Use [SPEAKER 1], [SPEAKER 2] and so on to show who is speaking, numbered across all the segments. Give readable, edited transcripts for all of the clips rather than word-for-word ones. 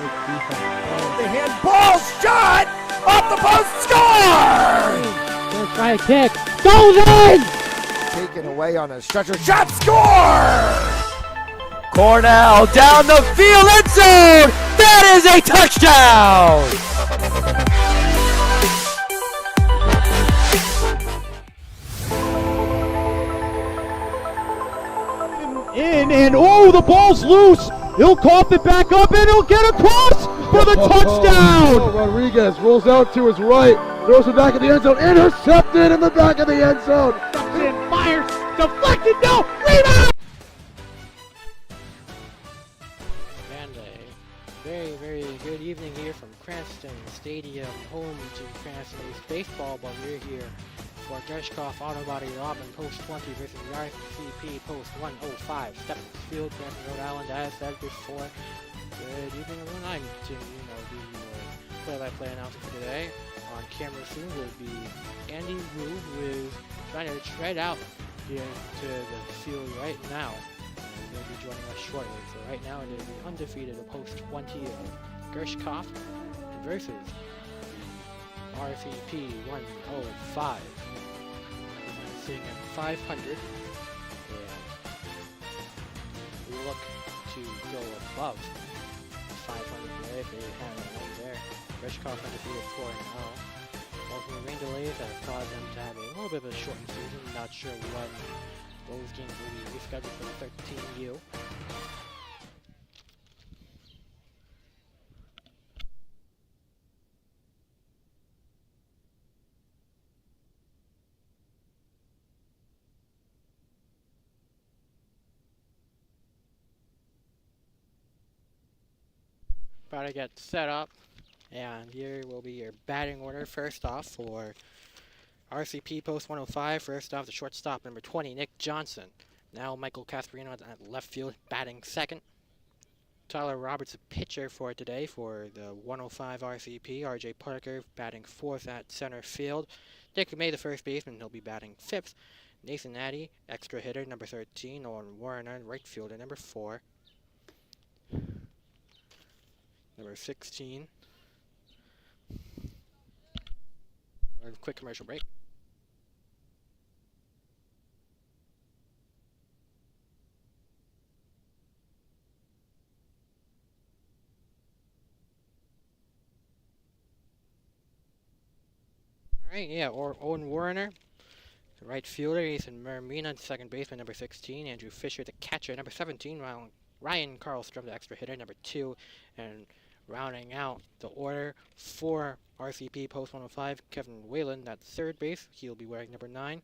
[SPEAKER 1] The handball shot off the post, score!
[SPEAKER 2] Gonna try a kick, goes in!
[SPEAKER 1] Taken away on a stretcher, shot, score! Cornell down the field, end zone! That is a touchdown!
[SPEAKER 2] In and oh, the ball's loose. He'll cough it back up and he'll get across for the touchdown.
[SPEAKER 3] Rodriguez rolls out to his right, throws it back in the end zone, intercepted in the back of the end zone.
[SPEAKER 2] Fires, deflected, no, rebound. And a very, very good evening here from Cranston Stadium, home to Cranston baseball, but we're here for Gershkoff Auto Body Robin Post 20 versus the RCP Post 105. Step Field, Cranston, Rhode Island. As said before, good evening everyone. I'm Jim, the play-by-play announcer for today. On camera soon will be Andy Wu, who is trying to tread out here to the field right now. And he'll be joining us shortly. So right now it is the undefeated Post 20 of Gershkoff versus the RCP 105. Sitting at 500, and we look to go above 500 today if they have a win there. Gershkoff undefeated 4-0. Ultimately, rain delays have caused them to have a little bit of a shortened season. Not sure when those games will be rescheduled for the 13U. About to get set up, and here will be your batting order. First off for RCP Post 105, first off the shortstop number 20, Nick Johnson. Now Michael Casperino at left field batting second. Tyler Roberts, a pitcher for today for the 105 RCP. RJ Parker batting fourth at center field. Nick May, the first baseman, he'll be batting fifth. Nathan Addy, extra hitter, number 13. Owen Warner, right fielder, number 4. Number 16. A quick commercial break. Alright, yeah, Owen Warner, the right fielder. Ethan Mermina, the second baseman, number 16. Andrew Fisher, the catcher, number 17. Ryan Karlstrom, the extra hitter, number 2. And rounding out the order for RCP Post 105, Kevin Whalen at third base. He'll be wearing number 9.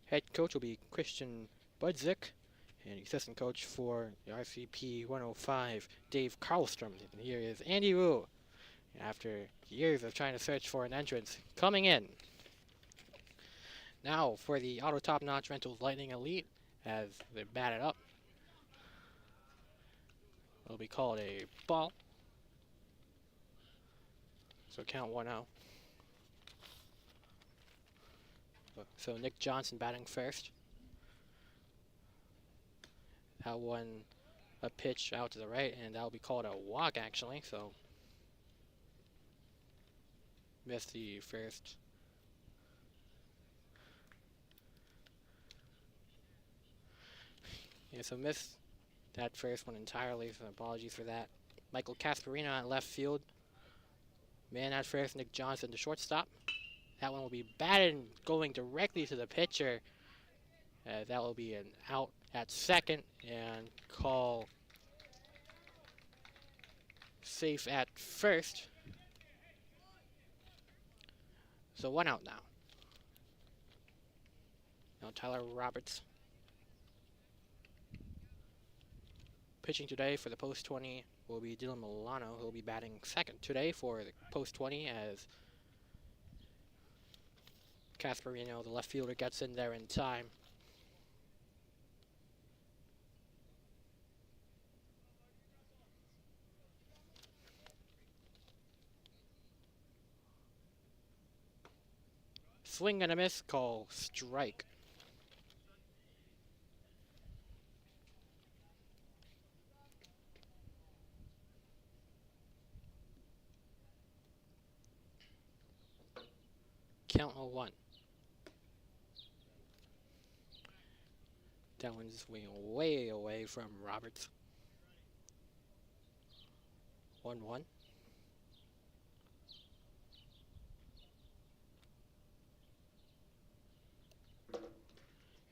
[SPEAKER 2] Head coach will be Christian Budzik. And assistant coach for the RCP 105, Dave Karlstrom. And here is Andy Wu, after years of trying to search for an entrance, coming in. Now for the Auto Top Notch Rentals Lightning Elite, as they bat it up. It'll be called a ball. So count 1-0. So Nick Johnson batting first. That one a pitch out to the right, and that'll be called a walk actually. So missed the first. Yeah, so missed that first one entirely, so apologies for that. Michael Casperino at left field. Man at first, Nick Johnson, the shortstop. That one will be batted and going directly to the pitcher. That will be an out at second, and call safe at first. So 1 out now. Now Tyler Roberts. Pitching today for the Post 20 will be Dylan Milano, who will be batting second today for the Post 20 as Casperino, the left fielder, gets in there in time. Swing and a miss, call strike. Count 0-1. That one's way away from Roberts. 1-1.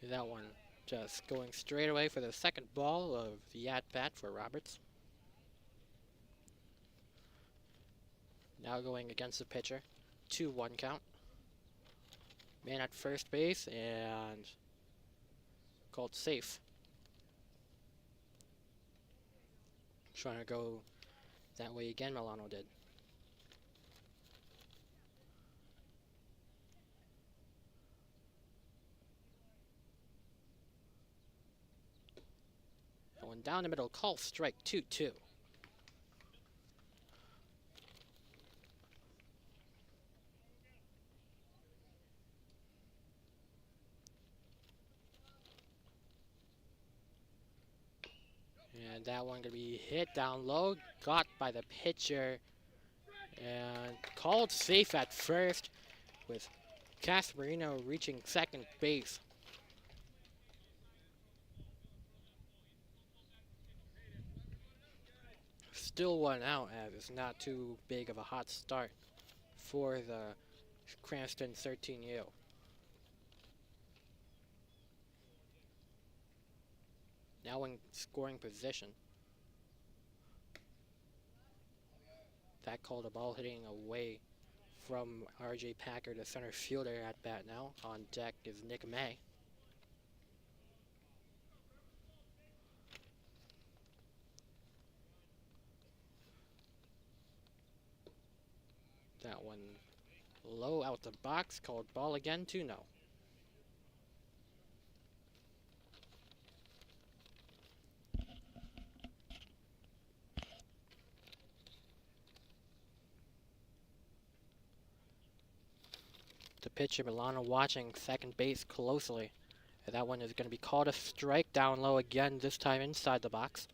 [SPEAKER 2] That one just going straight away for the second ball of the at-bat for Roberts. Now going against the pitcher. 2-1 count. Man at first base and called safe. Trying to go that way again, Milano did. That one down the middle, call strike 2-2. And that one gonna be hit down low, got by the pitcher, and called safe at first with Casperino reaching second base. Still one out, as it's not too big of a hot start for the Cranston 13U. Now in scoring position. That called a ball hitting away from RJ Packer, the center fielder at bat now. On deck is Nick May. That one low out the box, called ball again, 2-0. The pitcher, Milano, watching second base closely. And that one is going to be called a strike down low again, this time inside the box.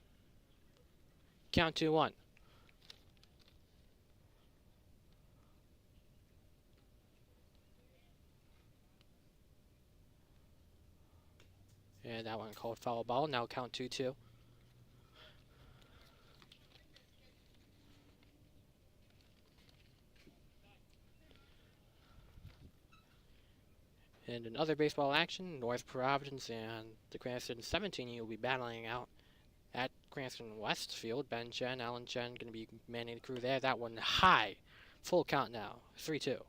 [SPEAKER 2] Count 2-1. And that one called foul ball, now count 2-2. And in other baseball action, North Providence and the Cranston 17U will be battling out at Cranston Westfield. Ben Chen, Alan Chen going to be manning the crew there. That one high. Full count now, 3-2.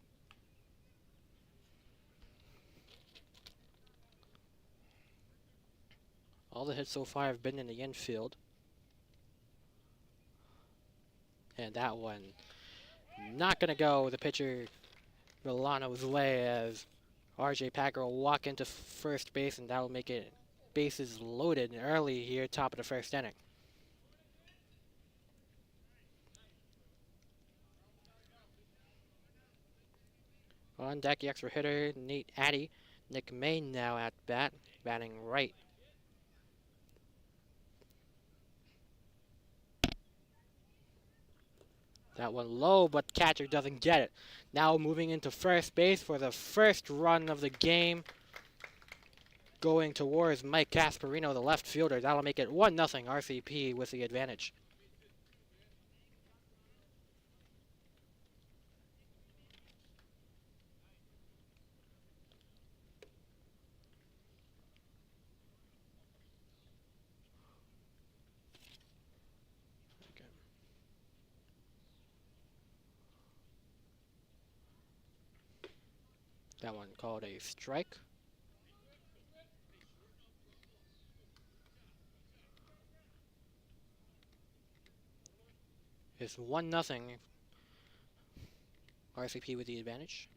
[SPEAKER 2] All the hits so far have been in the infield. And that one not going to go the pitcher Milano's way, as RJ Packer will walk into first base, and that will make it bases loaded early here, top of the first inning. On deck, the extra hitter, Nate Addy. Nick May now at bat, batting right. That one low, but catcher doesn't get it. Now moving into first base for the first run of the game. Going towards Mike Casperino, the left fielder. That'll make it 1-0 RCP with the advantage. That one called a strike. It's 1-0 RCP with the advantage.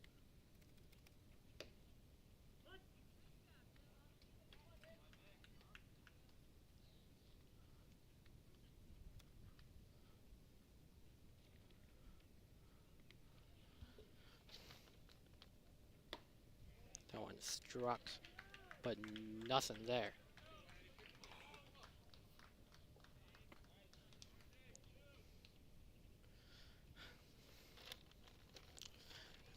[SPEAKER 2] That one struck, but nothing there.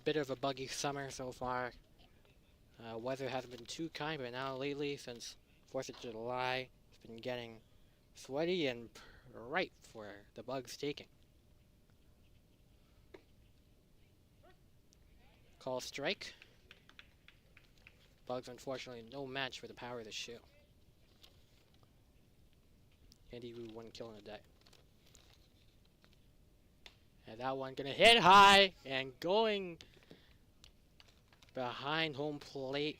[SPEAKER 2] bit of a buggy summer so far. Weather hasn't been too kind, but now lately, since 4th of July, it's been getting sweaty and ripe for the bugs taking. Call strike. Bugs, unfortunately, no match for the power of the shoe. Andy Wu, 1 kill in a day. And that one gonna hit high and going behind home plate.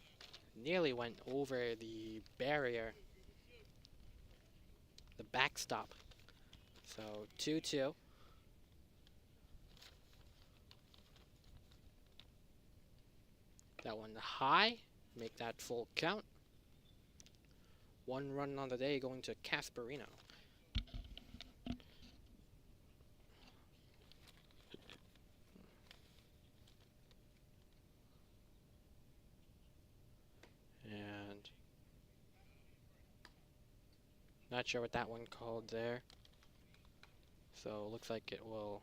[SPEAKER 2] Nearly went over the barrier. The backstop. So 2-2. That one high. Make that full count. 1 run on the day going to Casperino. And not sure what that one called there. So looks like it will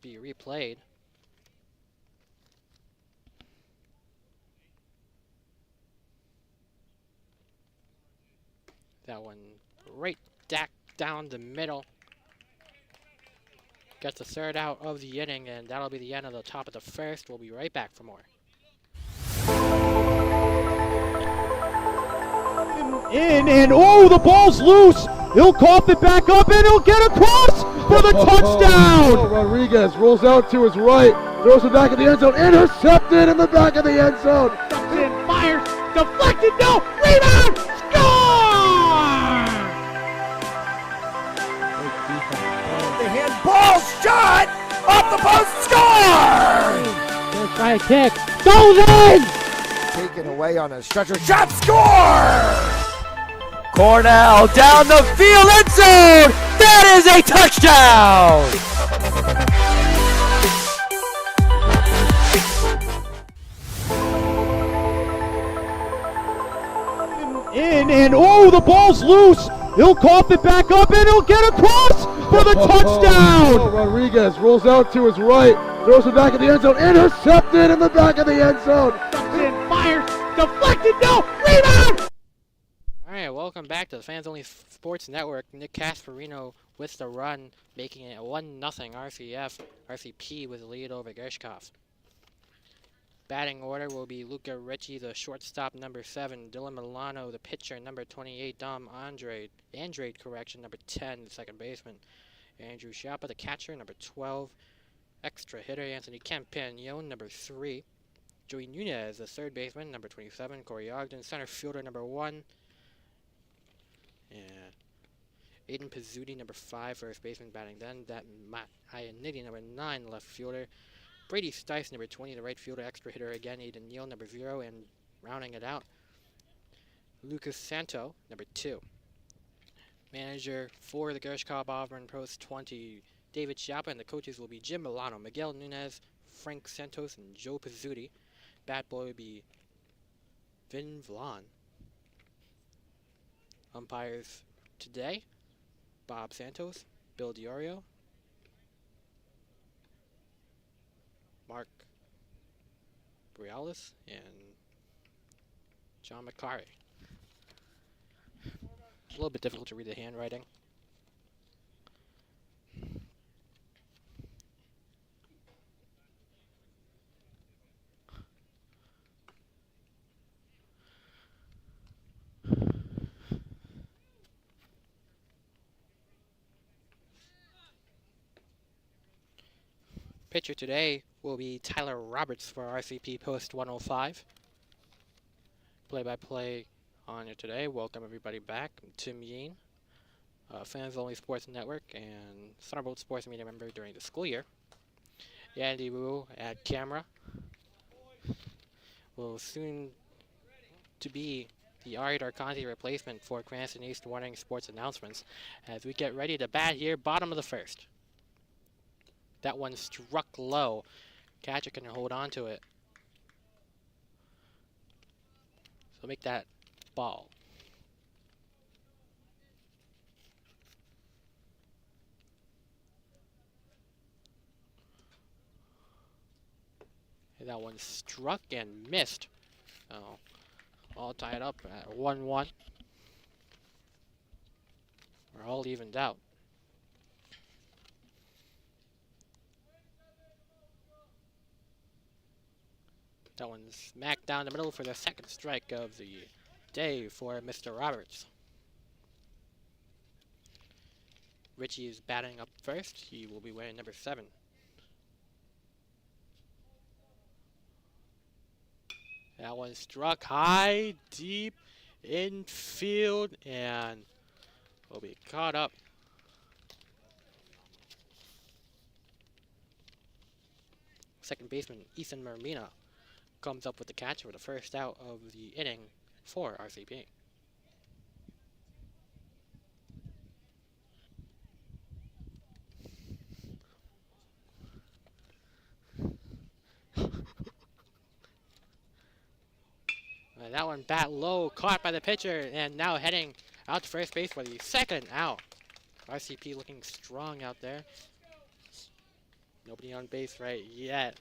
[SPEAKER 2] be replayed. That one right down the middle. Gets the 3rd out of the inning, and that'll be the end of the top of the 1st. We'll be right back for more.
[SPEAKER 4] And oh, the ball's loose. He'll cough it back up, and he'll get across for the touchdown.
[SPEAKER 3] Rodriguez rolls out to his right, throws it back in the end zone, intercepted in the back of the end zone.
[SPEAKER 4] And fires, deflected, no, rebound, score!
[SPEAKER 1] The handball shot off the post, score!
[SPEAKER 2] Gonna try a kick. Goes in!
[SPEAKER 1] Taken away on a stretcher shot, score! Cornell down the field, end zone! That is a touchdown!
[SPEAKER 4] And oh, the ball's loose. He'll cough it back up, and he'll get across for the touchdown.
[SPEAKER 3] Rodriguez rolls out to his right, throws it back in the end zone, intercepted in the back of the end zone.
[SPEAKER 4] And fires, deflected, no, rebound.
[SPEAKER 2] Alright, welcome back to the Fans Only Sports Network. Nick Casperino with the run, making it 1-0 RCP with the lead over Gershkoff. Batting order will be Luca Ricci, the shortstop, number 7, Dylan Milano, the pitcher, number 28, Dom Andrade, number 10, the second baseman, Andrew Schiappa, the catcher, number 12, extra hitter, Anthony Campagnon, number 3, Joey Nunez, the third baseman, number 27, Corey Ogden, center fielder, number 1, and Aiden Pizzuti, number 5, first baseman, batting then, that Matt Ianniti, number 9, left fielder, Brady Stice, number 20, the right fielder, extra hitter again, Aiden Neal, number 0, and rounding it out, Lucas Santo, number 2. Manager for the Gershkoff Auburn Post 20, David Schiappa, and the coaches will be Jim Milano, Miguel Nunez, Frank Santos, and Joe Pizzuti. Bat boy will be Vin Vlan. Umpires today, Bob Santos, Bill Diorio, Mark Brialis, and John McCarry. A little bit difficult to read the handwriting. Pitcher today will be Tyler Roberts for RCP Post 105. Play-by-play on it today. Welcome everybody back. I'm Tim Yeen, Fans Only Sports Network and Thunderbolt Sports Media member during the school year. Andy Wu at camera. Will soon to be the Ari Darconti replacement for Cranston East Warning Sports announcements as we get ready to bat here, bottom of the 1st. That one struck low. Catcher can hold on to it. So make that ball. That one struck and missed. So, all tied up at 1-1. We're all evened out. That one's smack down the middle for the second strike of the day for Mr. Roberts. Richie is batting up first. He will be wearing number 7. That one struck high, deep, infield, and will be caught up. Second baseman Ethan Mermina comes up with the catch for the first out of the inning for RCP. And that one bat low, caught by the pitcher, and now heading out to first base for the second out. RCP looking strong out there. Nobody on base right yet.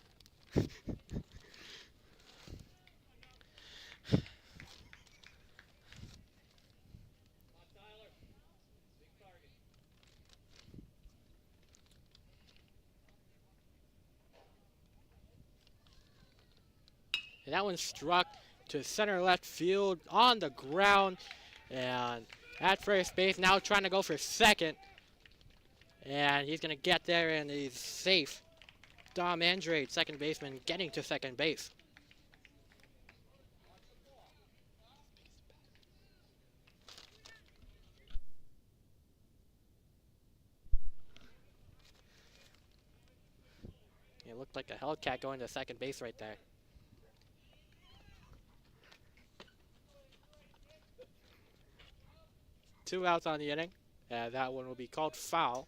[SPEAKER 2] And that one struck to center left field on the ground, and at first base now trying to go for second, and he's gonna get there and he's safe. Dom Andrade, second baseman, getting to second base. It looked like a Hellcat going to second base right there. Two outs on the inning. That one will be called foul.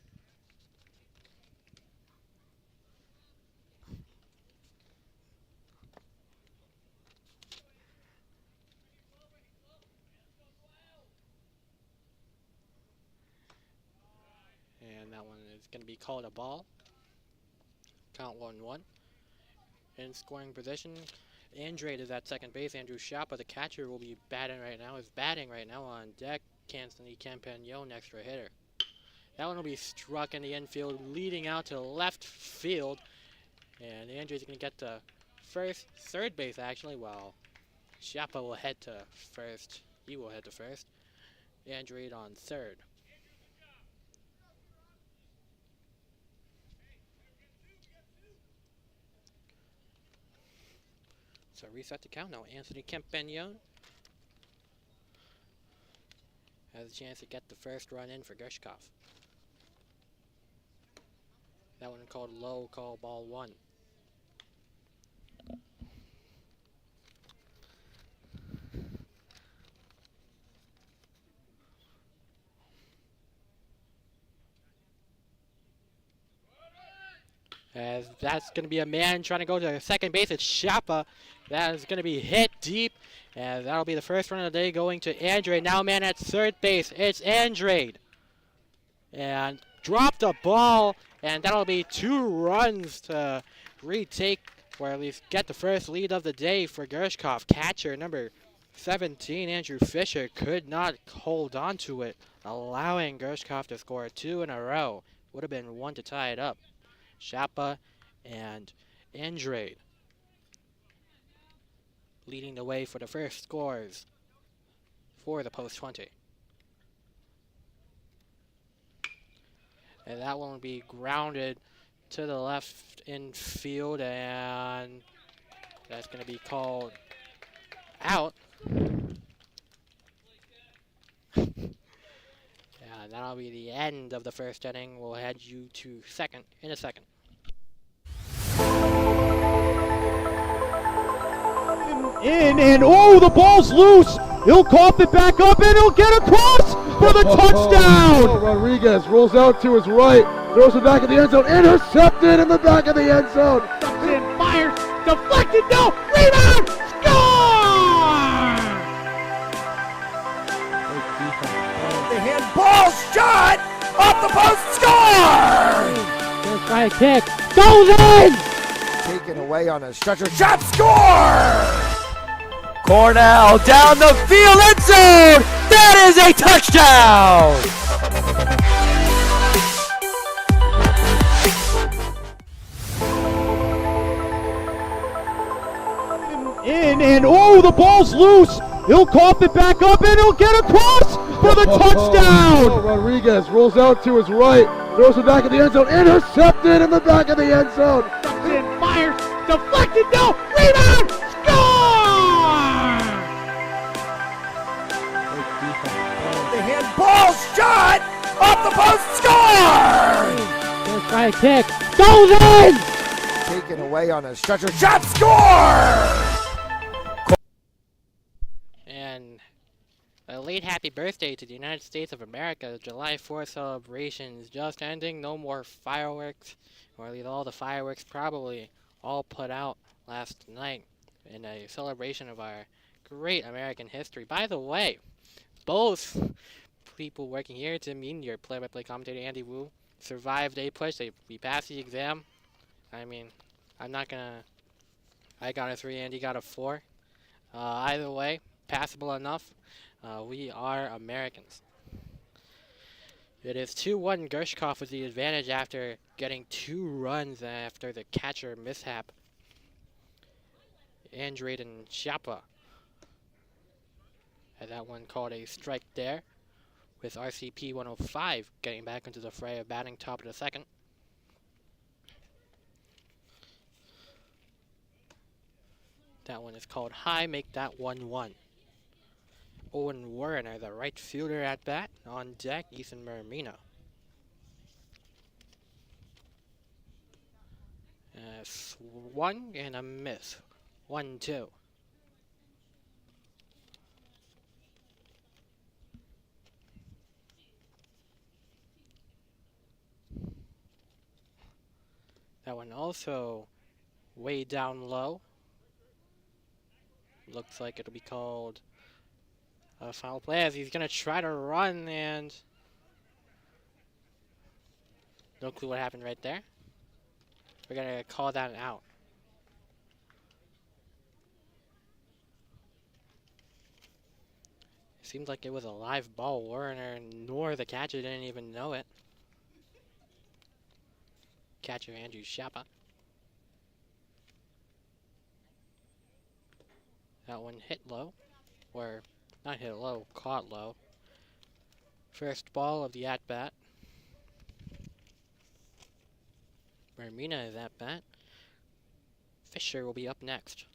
[SPEAKER 2] And that one is going to be called a ball. Count 1-1. In scoring position, Andrade is at second base. Andrew Schiappa, the catcher, will be batting right now on deck. Anthony Campagnon, extra hitter. That one will be struck in the infield, leading out to left field. And Andre's going to get to third base actually, while Schiappa will head to first. He will head to first. Andrade on third. So reset the count now. Anthony Campagnon has a chance to get the first run in for Gershkoff. That one called low, call ball 1. As that's going to be a man trying to go to second base. It's Schiappa. That is going to be hit deep. And that'll be the first run of the day going to Andrade. Now man at third base. It's Andrade. And dropped the ball. And that'll be 2 runs to retake, or at least get the first lead of the day for Gershkoff. Catcher number 17, Andrew Fisher, could not hold on to it, allowing Gershkoff to score 2 in a row. Would have been 1 to tie it up. Schiappa and Andrade leading the way for the first scores for the post 20. And that one will be grounded to the left infield, and that's going to be called out. Yeah, that'll be the end of the first inning. We'll head you to second in a second.
[SPEAKER 4] And oh, the ball's loose. He'll cough it back up, and he'll get across for the touchdown.
[SPEAKER 3] Rodriguez rolls out to his right, throws it back in the end zone, intercepted in the back of the end zone.
[SPEAKER 4] And fires, deflected, no, rebound, score!
[SPEAKER 1] The handball shot off the post, score!
[SPEAKER 2] First try kick goes in.
[SPEAKER 1] Take taken away on a stretcher. Shot score! Cornell down the field, end zone! That is a touchdown!
[SPEAKER 4] In and oh, the ball's loose. He'll cough it back up and he'll get across for the touchdown.
[SPEAKER 3] Rodriguez rolls out to his right, throws it back in the end zone, intercepted in the back of the end zone.
[SPEAKER 4] Comes in, fires, deflected, no, rebound, score!
[SPEAKER 1] The handball shot off the post, score!
[SPEAKER 2] Gonna try a kick. Goes in!
[SPEAKER 1] Taken away on a stretcher. Shot score!
[SPEAKER 2] And a late happy birthday to the United States of America. July 4th celebrations just ending. No more fireworks, or at least all the fireworks probably all put out last night in a celebration of our great American history. By the way, both people working here, Tim Mean, your play-by-play commentator, Andy Wu, survived a push. We passed the exam. I mean, I'm not gonna... I got a 3, Andy got a 4. Either way, passable enough. We are Americans. It is 2-1 Gershkoff with the advantage after getting 2 runs after the catcher mishap. Andrade and Chapa had that one called a strike there, with RCP 105 getting back into the fray of batting top of the second. That one is called high, make that 1-1. Owen Warner, the right fielder at bat. On deck, Ethan Mermino. Swung and a miss. 1-2. That one also way down low. Looks like it'll be called a foul play as he's going to try to run, and no clue what happened right there. We're going to call that out. It seemed like it was a live ball. Warner nor the catcher didn't even know it. Catcher Andrew Chapa. That one hit low, or not hit low, caught low. First ball of the at-bat. Mermina is at bat. Fisher will be up next.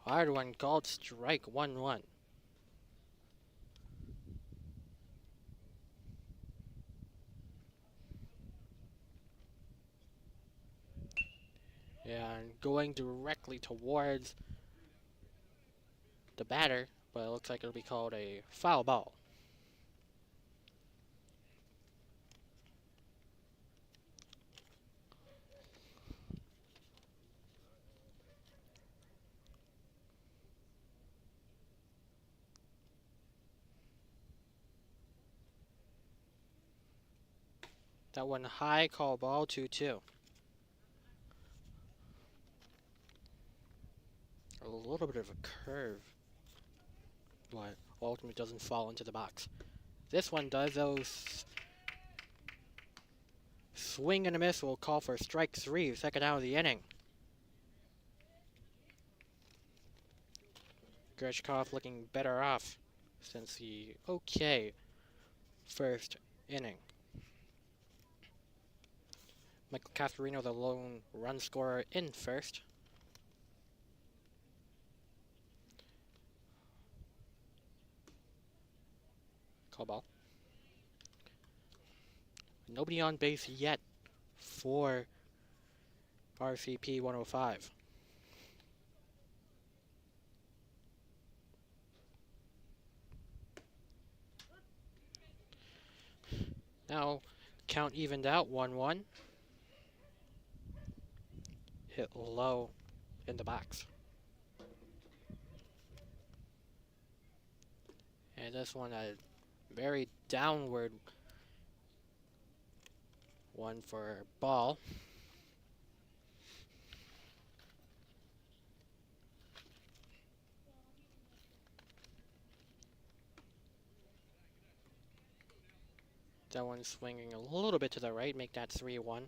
[SPEAKER 2] Hard one called strike, 1-1. Yeah, and going directly towards the batter, but it looks like it'll be called a foul ball. That one high, call ball, 2-2. A little bit of a curve, but ultimately doesn't fall into the box. This one does, though. Swing and a miss will call for strike 3, second out of the inning. Gershkoff looking better off since the okay first inning. Michael Castorino, the lone run scorer, in first. Call ball. Nobody on base yet for RCP 105. Now, count evened out, 1-1. Hit low in the box. And this one, a very downward One for ball. That one's swinging a little bit to the right, make that 3-1.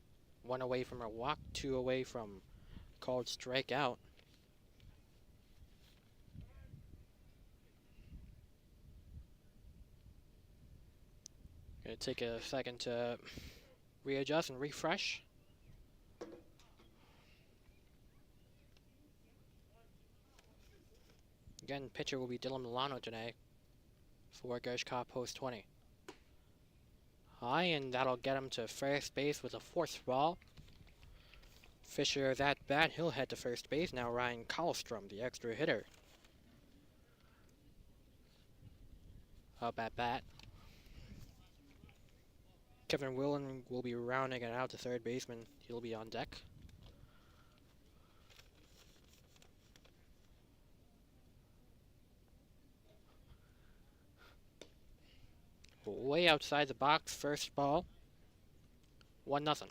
[SPEAKER 2] One away from a walk, two away from called strikeout. Gonna take a second to readjust and refresh. Again, pitcher will be Dylan Milano today for Gershkoff post 20. High, and that'll get him to first base with a forced ball. Fisher is at bat, he'll head to first base. Now Ryan Karlstrom, the extra hitter, up at bat. Kevin Willen will be rounding it out to third baseman. He'll be on deck. Way outside the box, first ball. 1-0.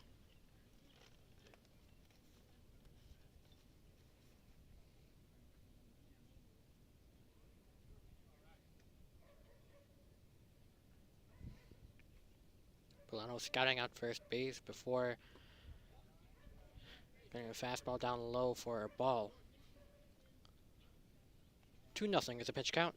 [SPEAKER 2] Milano scouting out first base before getting a fastball down low for a ball. 2-0 is a pitch count.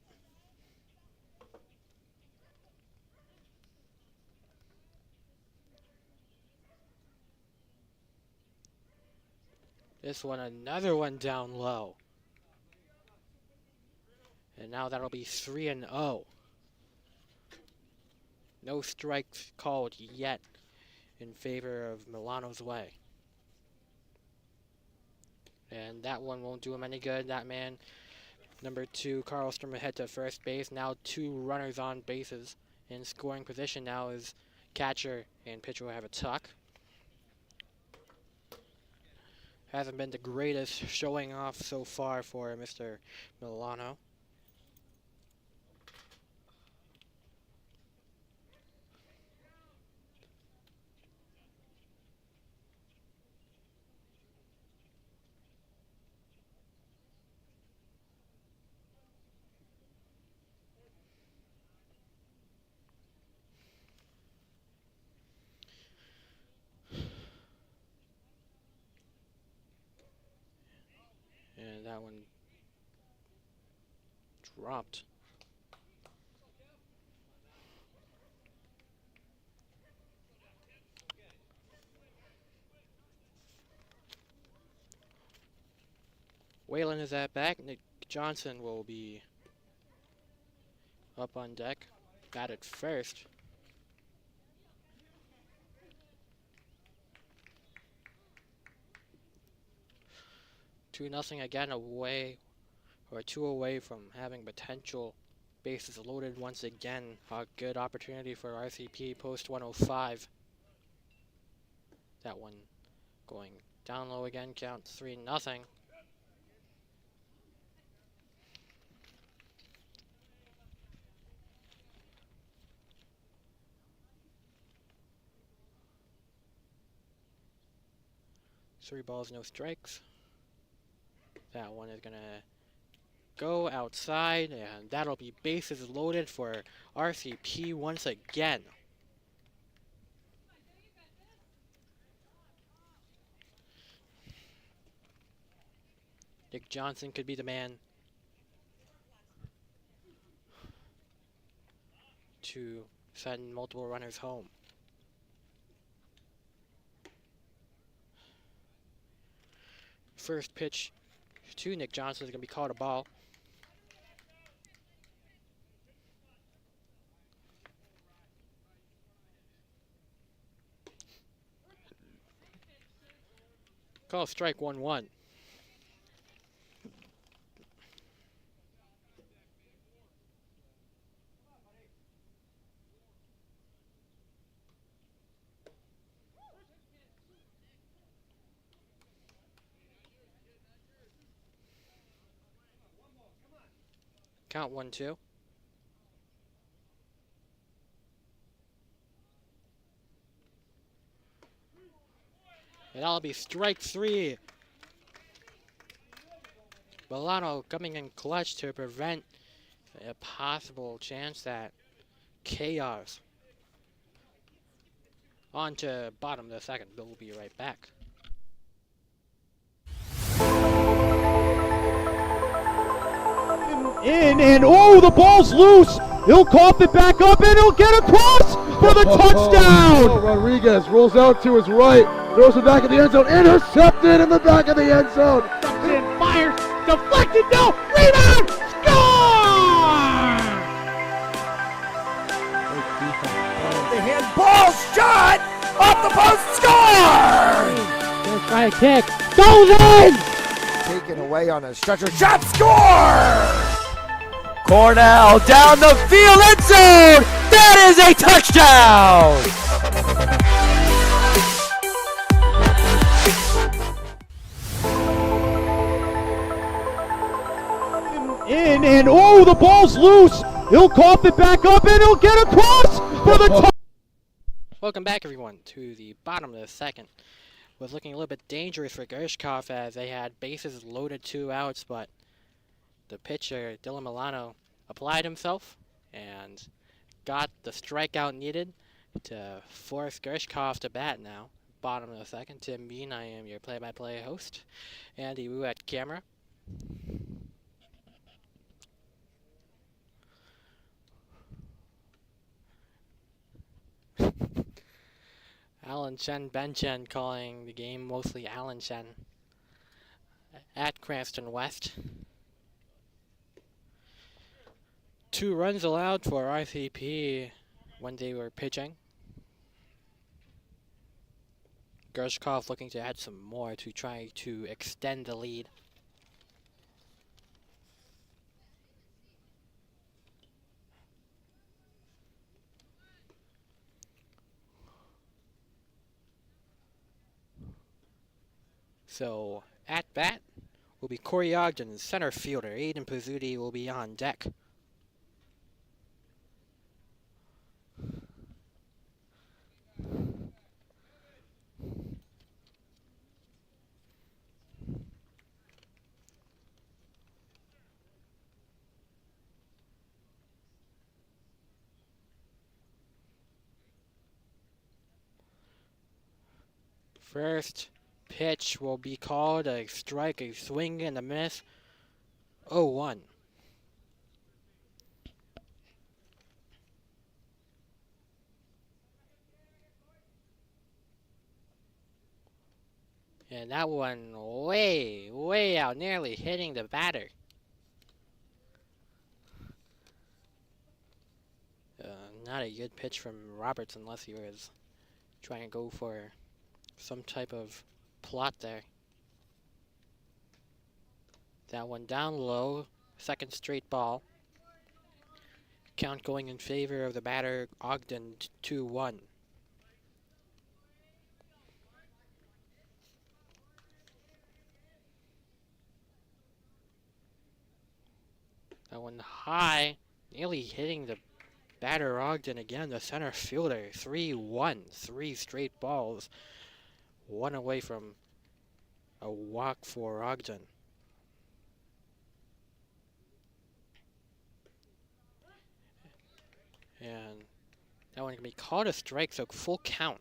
[SPEAKER 2] This one, another one down low. And now that'll be 3-0. No strikes called yet in favor of Milano's way. And that one won't do him any good. That man, number 2, Karlstrom, will head to first base. Now 2 runners on bases. In scoring position now is catcher and pitcher will have a tuck. Hasn't been the greatest showing off so far for Mr. Milano. And that one dropped. Whalen is at back. Nick Johnson will be up on deck. Batted first. Two nothing again, away, or 2 away from having potential bases loaded once again. A good opportunity for RCP post 105. That one going down low again, count 3-0. Three balls, no strikes. That one is going to go outside, and that'll be bases loaded for RCP once again. Nick Johnson could be the man to send multiple runners home. First pitch to Nick Johnson is going to be called a ball. Call strike 1-1. Count 1-2. And that'll be strike 3. Milano coming in clutch to prevent a possible chance that chaos. On to bottom of the second. We'll be right back.
[SPEAKER 4] In and oh, the ball's loose. He'll cough it back up and he'll get across for the touchdown.
[SPEAKER 3] Oh, Rodriguez rolls out to his right, throws it back in the end zone, intercepted in the back of the end zone.
[SPEAKER 4] And fires, deflected, no, rebound, score!
[SPEAKER 1] The handball shot off the post, score!
[SPEAKER 2] Gonna try a kick. Goes in!
[SPEAKER 1] Taken away on a stretcher shot, score! Cornell down the field, end zone! That is a touchdown!
[SPEAKER 4] In and oh, the ball's loose. He'll cough it back up and he'll get across for the touchdown.
[SPEAKER 2] Welcome back, everyone, to the bottom of the second. Was looking a little bit dangerous for Gershkoff as they had bases loaded, 2 outs, but the pitcher, Dylan Milano, applied himself and got the strikeout needed to force Gershkoff to bat now. Bottom of the second. Tim Bean, I am your play-by-play host. Andy Wu at camera. Alan Chen, Ben Chen calling the game, mostly Alan Chen at Cranston West. 2 runs allowed for RCP when they were pitching. Gershkoff looking to add some more to try to extend the lead. So, at bat will be Corey Ogden, center fielder. Aiden Pizzuti will be on deck. First pitch will be called a strike, a swing and a miss. 0-1. And that one way out, nearly hitting the batter. Not a good pitch from Roberts unless he was trying to go for some type of plot there. That one down low, second straight ball. Count going in favor of the batter, Ogden, 2-1. That one high, nearly hitting the batter Ogden again, the center fielder. 3-1, 3 straight balls. 1 away from a walk for Ogden. And that one can be called a strike, so full count.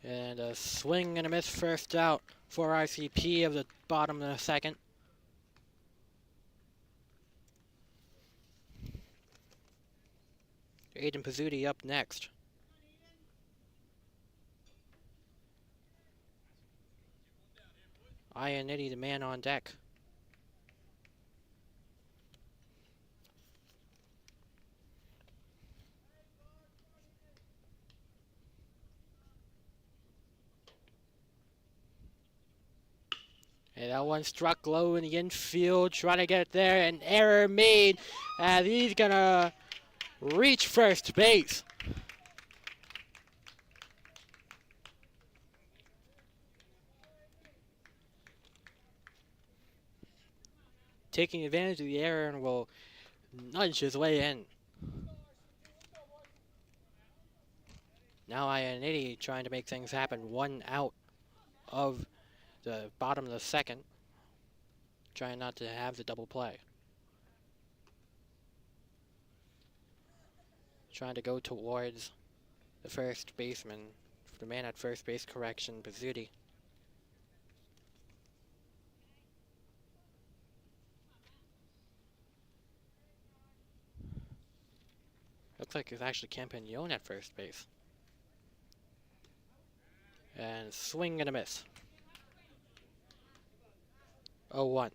[SPEAKER 2] And a swing and a miss first out for RCP of the bottom of the second. Aiden Pizzuti up next. Iannitti, the man on deck. And that one struck low in the infield, trying to get it there. An error made as he's gonna reach first base. taking advantage of the error and will nudge his way in. Now Ionity trying to make things happen. 1 out of the bottom of the second. Trying not to have the double play. Trying to go towards the first baseman. The man at first base, correction, Pizzuti. Looks like it's actually Campagnone at first base. And swing and a miss. 0-1.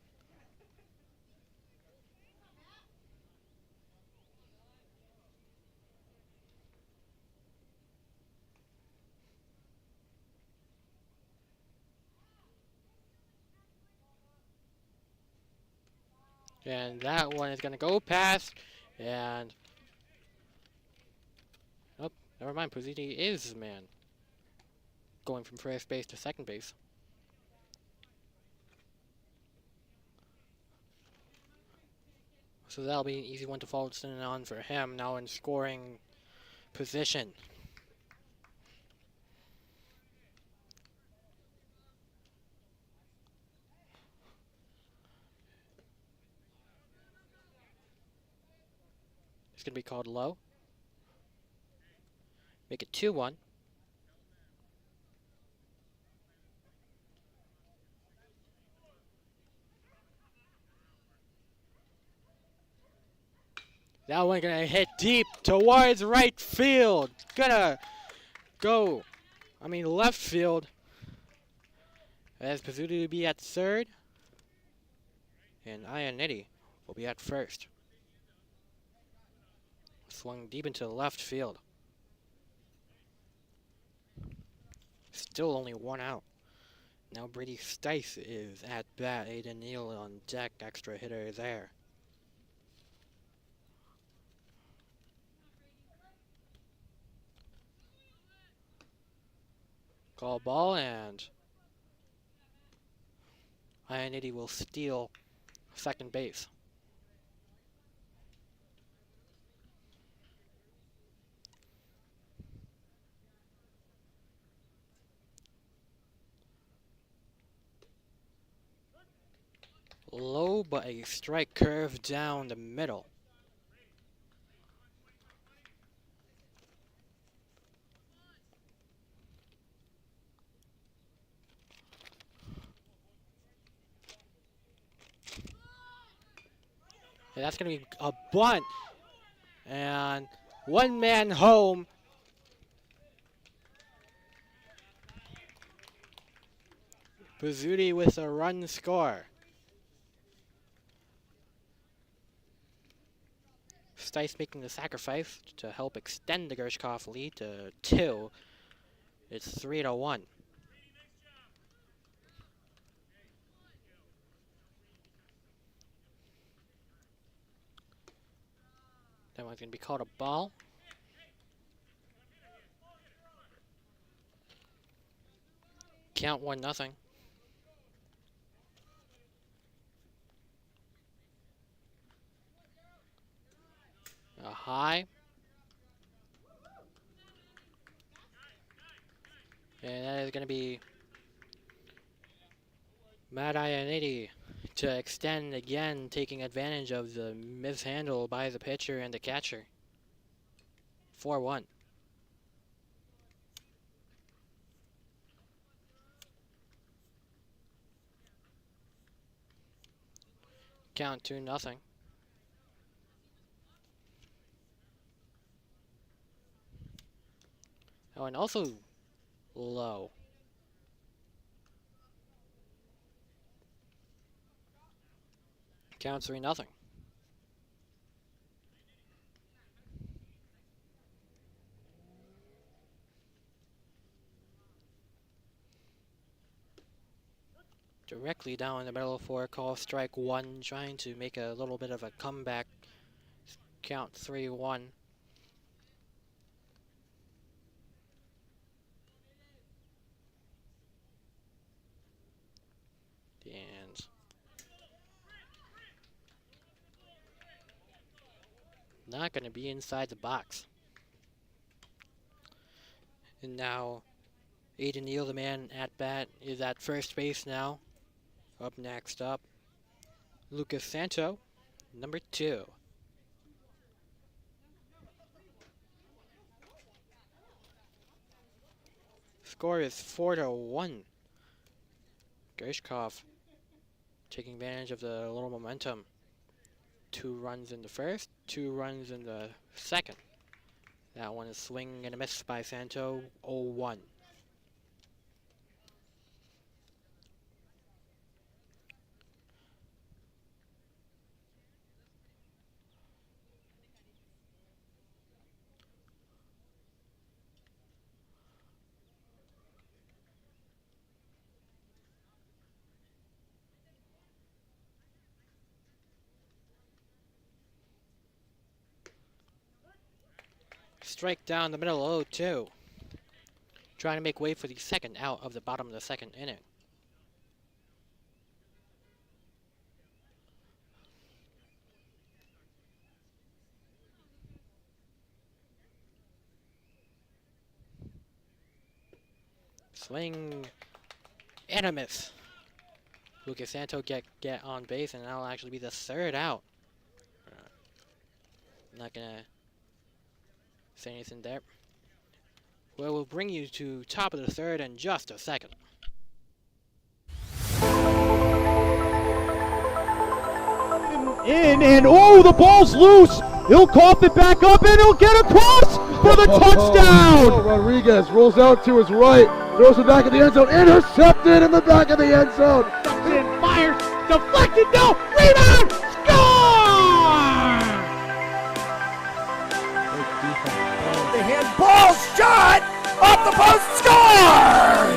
[SPEAKER 2] And that one is going to go past. And oh, never mind. Pizzuti is the man. Going from first base to second base. So that'll be an easy one to follow on for him now in scoring position. It's going to be called low. Make it 2-1. That one gonna hit deep towards right field. Gonna go, left field. As Pizzuti will be at third. And Ionity will be at first. Swung deep into left field. Still only 1 out. Now Brady Stice is at bat. Aiden Neal on deck. Extra hitter there. Call ball, and Ionity will steal second base. Low, but a strike curve down the middle. And that's going to be a bunt. And 1 man home. Pizzuti with a run score. Stice making the sacrifice to help extend the Gershkoff lead to 2. It's 3-1. That one's going to be called a ball. Count 1-0. A high. And that is going to be Matt Ionity to extend again, taking advantage of the mishandle by the pitcher and the catcher. 4-1. Count 2-0. Oh, and also low. Count 3-0. Directly down in the middle for a call, strike 1, trying to make a little bit of a comeback. Count 3-1. And not going to be inside the box. And now, Aiden Neal, the man at bat, is at first base now. Up next up, Lucas Santo, number 2. Score is 4-1. Gershkoff taking advantage of the little momentum. 2 runs in the first, 2 runs in the second. That one is swing and a miss by Santo, 0-1. Strike down the middle, 0-2. Trying to make way for the second out of the bottom of the second inning. Swing and a miss. Lucas Santo get on base, and that'll actually be the third out. Not gonna say anything there. Well, we'll bring you to top of the third in just a second.
[SPEAKER 4] In and oh, the ball's loose. He'll cough it back up and he'll get across for the touchdown.
[SPEAKER 3] Rodriguez rolls out to his right, throws it back in the end zone, intercepted in the back of the end zone.
[SPEAKER 4] And fires, deflected, no, rebound, score!
[SPEAKER 1] The handball shot off the post, score!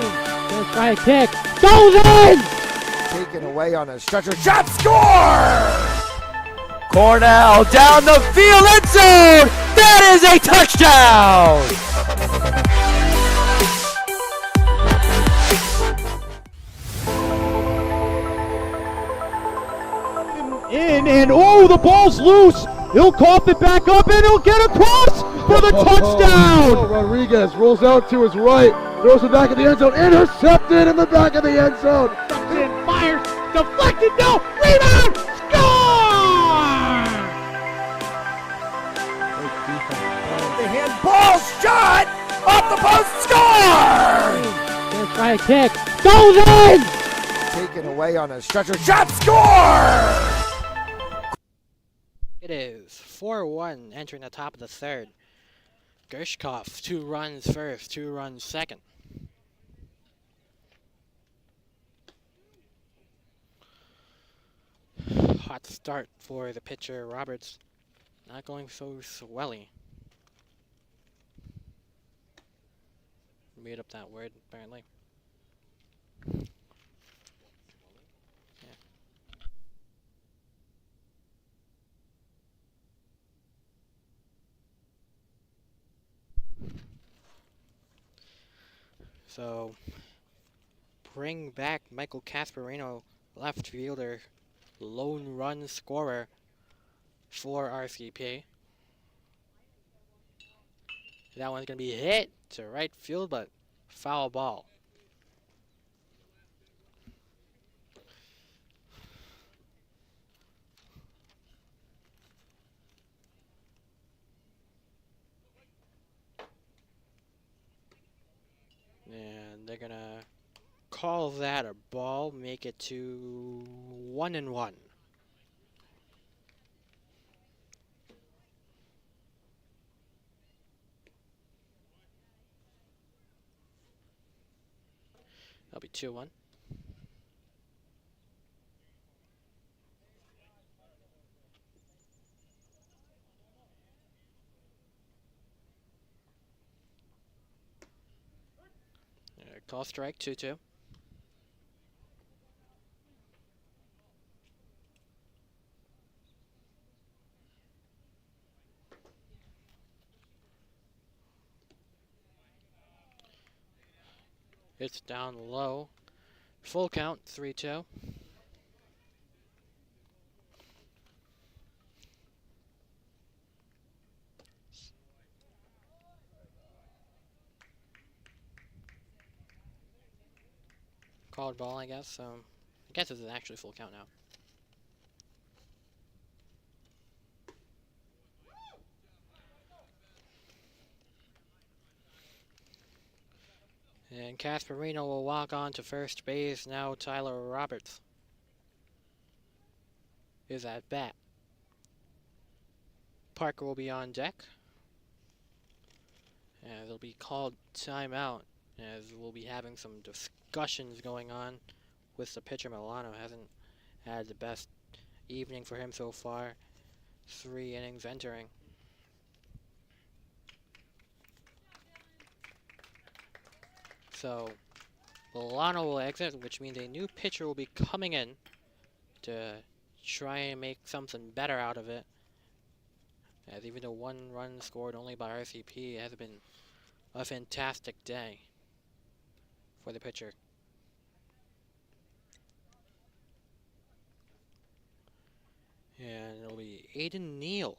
[SPEAKER 2] Gonna try a kick, goes in!
[SPEAKER 1] Taken away on a stretcher, shot, score! Cornell down the field, end zone! That is a touchdown!
[SPEAKER 4] In and oh, the ball's loose. He'll cough it back up and he'll get across for the touchdown.
[SPEAKER 3] Rodriguez rolls out to his right, throws it back in the end zone, intercepted in the back of the end zone.
[SPEAKER 4] And fires, deflected, no, rebound, score!
[SPEAKER 1] The handball shot off the post, score!
[SPEAKER 2] Gonna try a kick, goes in!
[SPEAKER 1] Taken away on a stretcher, shot, score!
[SPEAKER 2] It is 4-1 entering the top of the third. Gershkoff, 2 runs first, 2 runs second. Hot start for the pitcher, Roberts. Not going so swelly. Made up that word, apparently. So, bring back Michael Casparino, left fielder, lone run scorer for RCP. That one's going to be hit to right field, but foul ball. And they're gonna call that a ball, make it to 1-1. That'll be 2-1. Call strike, 2-2. It's down low. Full count, 3-2. Called ball, I guess. So I guess it's an actually full count now. And Casperino will walk on to first base. Now Tyler Roberts is at bat. Parker will be on deck. And it'll be called timeout, as we'll be having some discussions going on with the pitcher. Milano hasn't had the best evening for him so far. 3 innings entering. So Milano will exit, which means a new pitcher will be coming in to try and make something better out of it. As even though 1 run scored only by RCP, it has been a fantastic day for the pitcher. And it'll be Aiden Neal,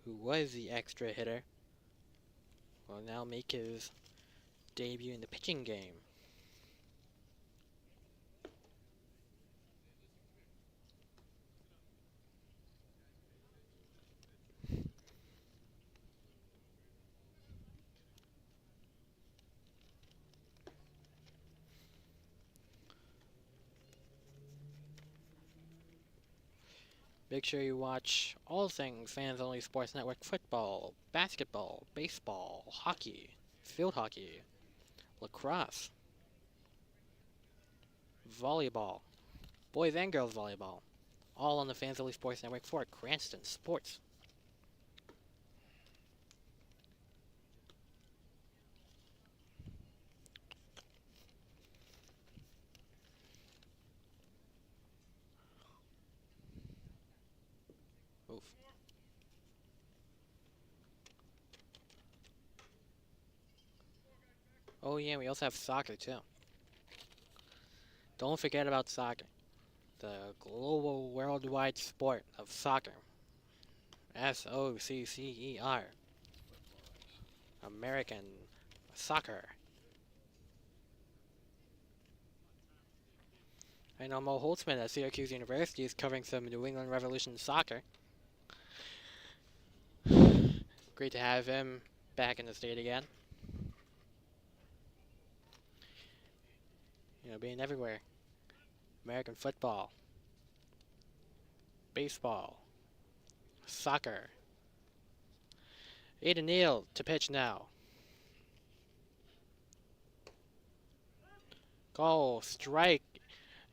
[SPEAKER 2] who was the extra hitter, will now make his debut in the pitching game. Make sure you watch all things Fans Only Sports Network: football, basketball, baseball, hockey, field hockey, lacrosse, volleyball, boys and girls volleyball, all on the Fans Only Sports Network for Cranston Sports. Oof. Oh yeah, we also have soccer too. Don't forget about soccer. The global worldwide sport of soccer. SOCCER. American soccer. I know Mo Holtzman at Syracuse University is covering some New England Revolution soccer. Great to have him back in the state again. You know, being everywhere. American football, baseball, soccer. Aiden Neal to pitch now. Goal, strike,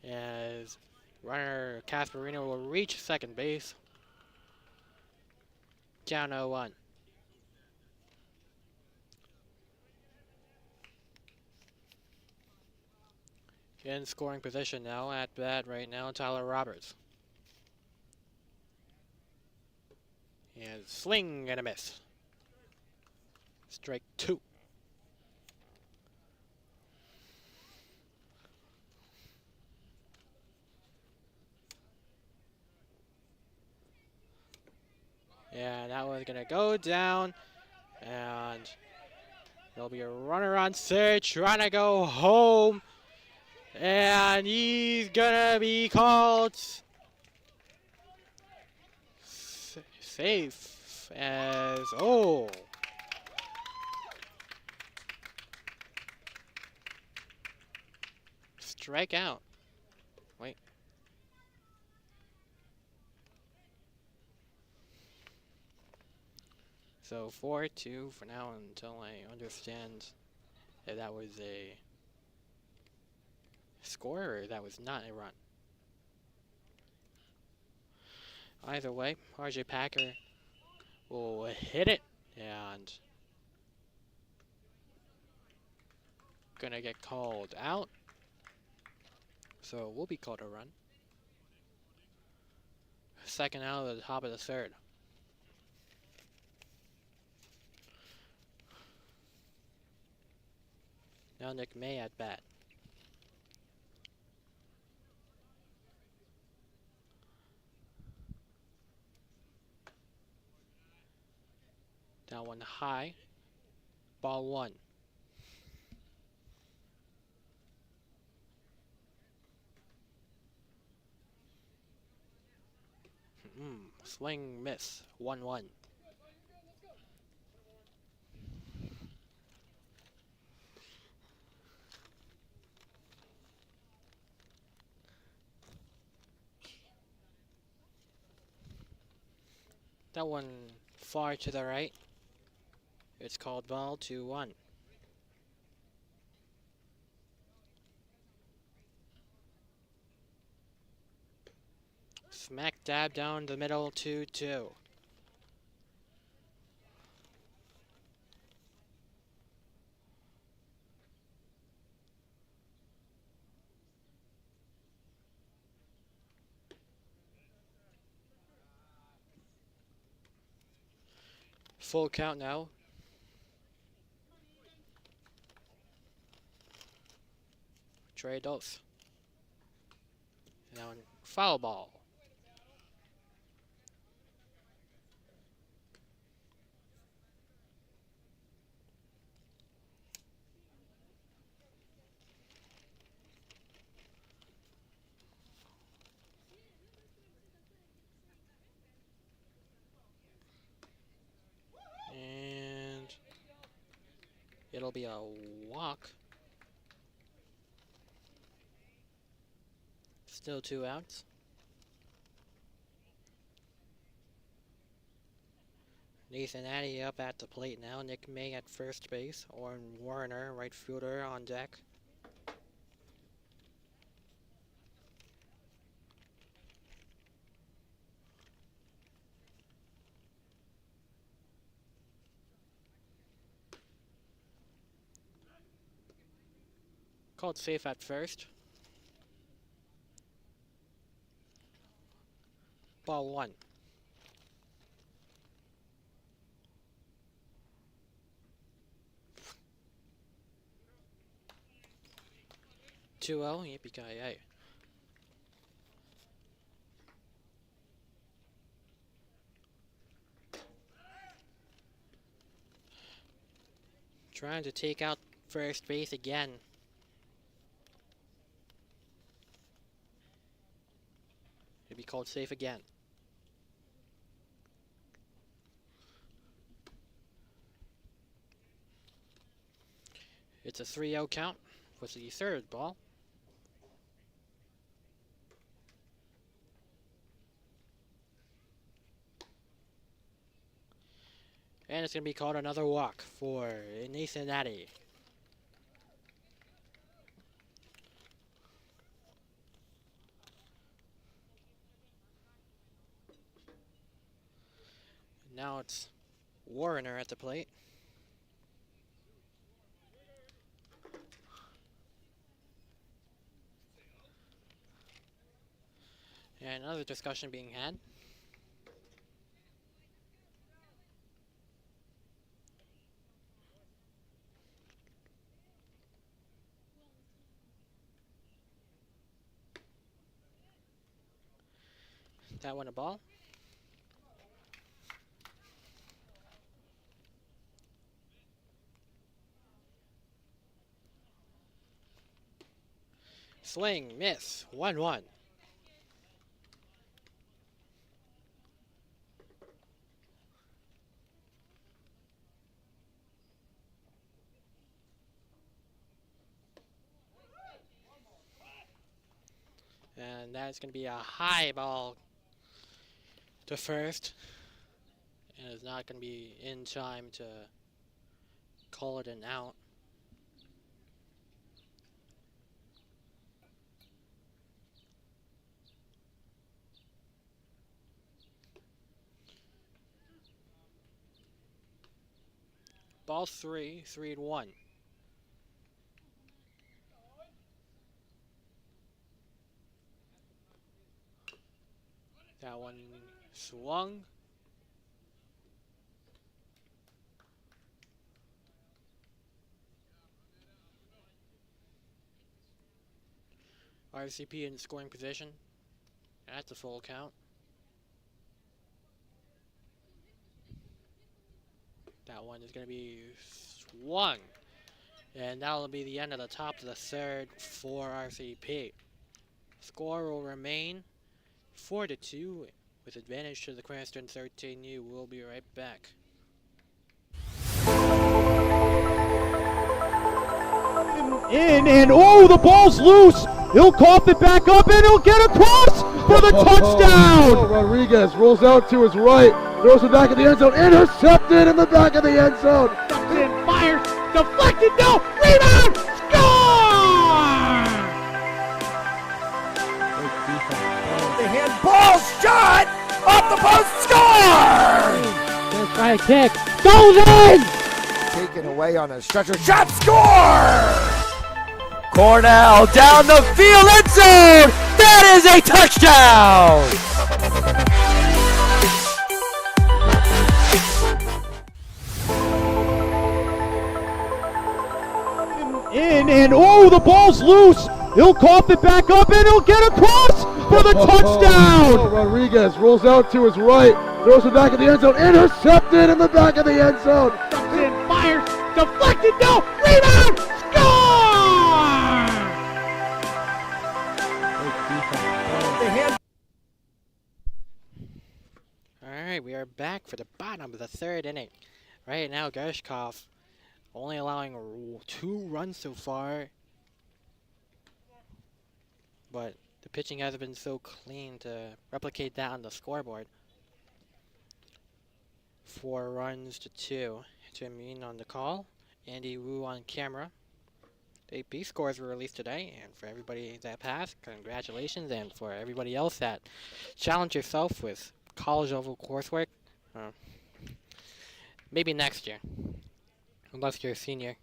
[SPEAKER 2] as runner Casperino will reach second base. Down 0-1. In scoring position now, at bat right now, Tyler Roberts. And swing and a miss. Strike 2. And that one's gonna go down, and there'll be a runner on third trying to go home, and he's gonna be called safe as strike out. Wait. So 4-2 for now until I understand if that was a score or that was not a run. Either way, RJ Packer will hit it and gonna get called out. So we'll be called a run. Second out of the top of the third. Now Nick May at bat. Down 1 high. Ball 1. Swing, miss. 1-1. That one far to the right. It's called ball 2-1. Smack dab down the middle 2-2. Full count now. Trey Dose. Now foul ball. And it'll be a walk. Still 2 outs. Nathan Addy up at the plate now. Nick May at first base. Oren Warner, right fielder, on deck. Called safe at first. Ball 1. Two zero, yippee-ki-yay. Trying to take out first base again. It'll be called safe again. It's a 3-0 count with the third ball. And it's going to be called another walk for Nathan Addy. Now it's Warner at the plate. And another discussion being had. That one a ball. Swing, miss, 1-1. And that's going to be a high ball to first. And it's not going to be in time to call it an out. Ball 3, 3-1. That one swung. RCP in scoring position. That's a full count. That one is going to be swung. And that will be the end of the top of the third for RCP. Score will remain 4-2 with advantage to the Cranston 13U. We'll be right back.
[SPEAKER 4] And oh, the ball's loose. He'll cough it back up, and he'll get across for the touchdown.
[SPEAKER 3] Rodriguez rolls out to his right, throws it back in the end zone, intercepted in the back of the end zone.
[SPEAKER 4] And fires, deflected, no, rebound, score!
[SPEAKER 1] The handball shot off the post, score!
[SPEAKER 2] Let's try a kick. Goes in!
[SPEAKER 1] Taken away on a stretcher, shot, score! Cornell down the field, end zone! That is a touchdown!
[SPEAKER 4] And oh, the ball's loose. He'll cough it back up, and he'll get across for the touchdown.
[SPEAKER 3] Rodriguez rolls out to his right, throws it back in the end zone, intercepted in the back of the end zone.
[SPEAKER 4] And fires, deflected, no, rebound, score!
[SPEAKER 2] Alright, we are back for the bottom of the third inning. Right now, Gershkoff only allowing 2 runs so far. But the pitching hasn't been so clean to replicate that on the scoreboard. 4 runs to 2. Jim Mean on the call. Andy Wu on camera. The AP scores were released today, and for everybody that passed, congratulations, and for everybody else that challenged yourself with college-level coursework, maybe next year, unless you're a senior,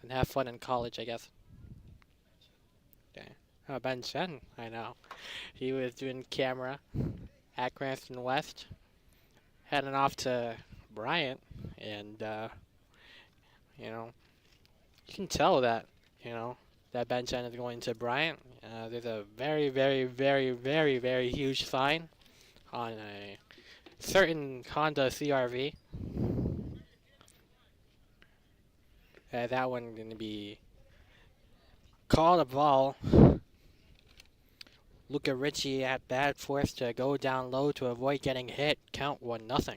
[SPEAKER 2] and have fun in college, I guess. Yeah. Ben Chen, I know. He was doing camera at Cranston West, heading off to Bryant, and, you know, you can tell that, that Ben Chen is going to Bryant. There's a very, very, very, very, very huge sign on a certain Honda CRV. That one going to be called a ball. Luca Ricci at bat, forced to go down low to avoid getting hit. Count 1-0.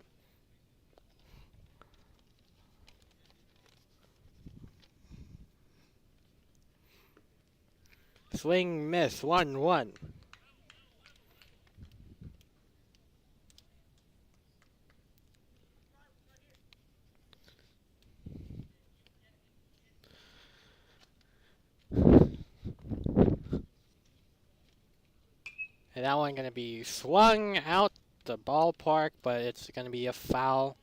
[SPEAKER 2] Swing miss, 1-1. And that one going to be swung out the ballpark, but it's going to be a foul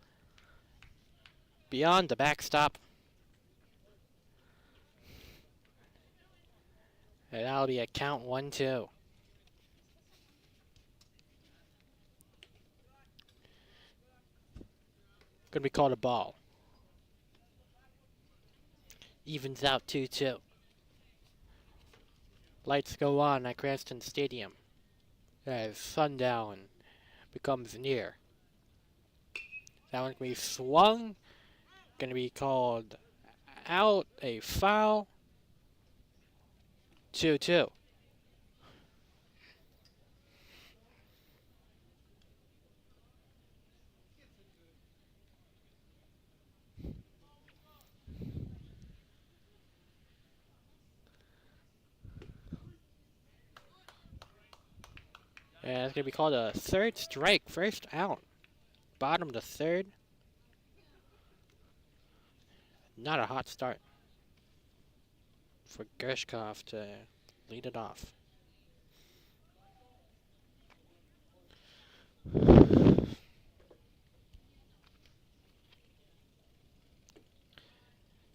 [SPEAKER 2] beyond the backstop. And that'll be a count 1-2. Gonna be called a ball. Evens out 2-2. Lights go on at Cranston Stadium as sundown becomes near. That one's gonna be swung. Gonna be called out, a foul. 2-2. And it's going to be called a third strike, first out. Bottom of the third. Not a hot start for Gershkoff to lead it off.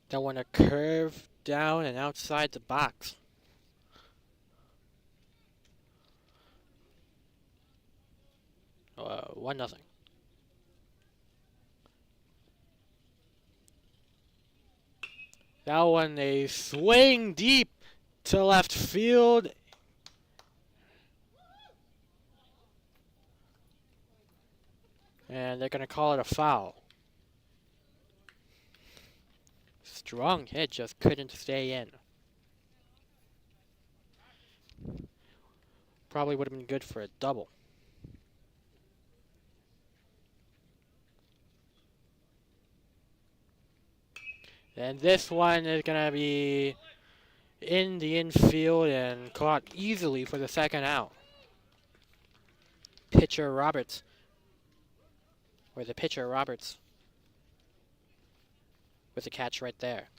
[SPEAKER 2] That one a curve down and outside the box. Oh, 1-0. That one a swing deep to left field. And they're going to call it a foul. Strong hit, just couldn't stay in. Probably would have been good for a double. And this one is going to be in the infield and caught easily for the second out. Pitcher Roberts. Or the pitcher Roberts. With the catch right there.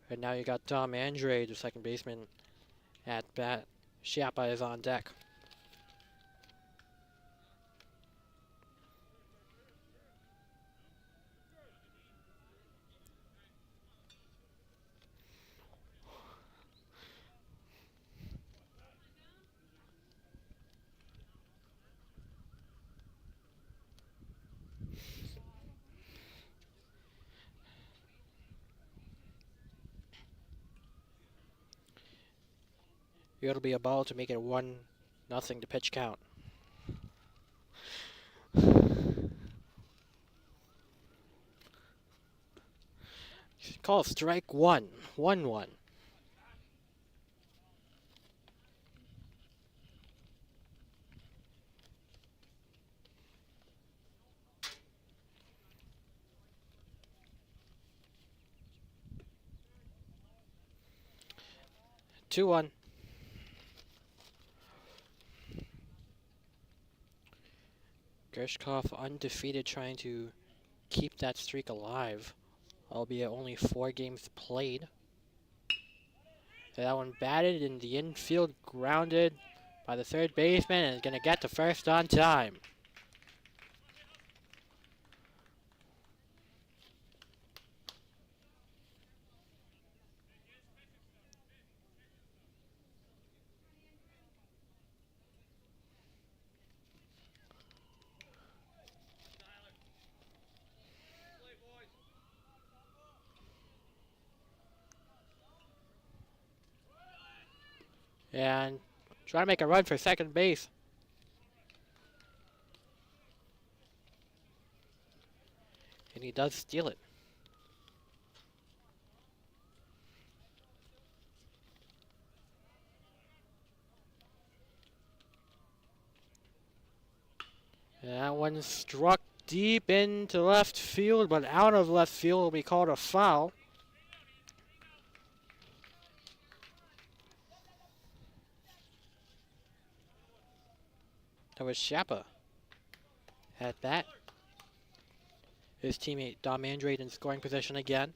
[SPEAKER 2] And now you got Dom Andre, the second baseman, at bat. Schiappa is on deck. It'll be a ball to make it 1-0 to pitch count. Call strike one. 1-1. Two one. Gershkoff undefeated, trying to keep that streak alive, albeit only 4 games played. That one batted in the infield, grounded by the third baseman, and is going to get to first on time. And try to make a run for second base. And he does steal it. And that one struck deep into left field, but out of left field will be called a foul. That was Schiappa at bat. His teammate Dom Andre in scoring position again.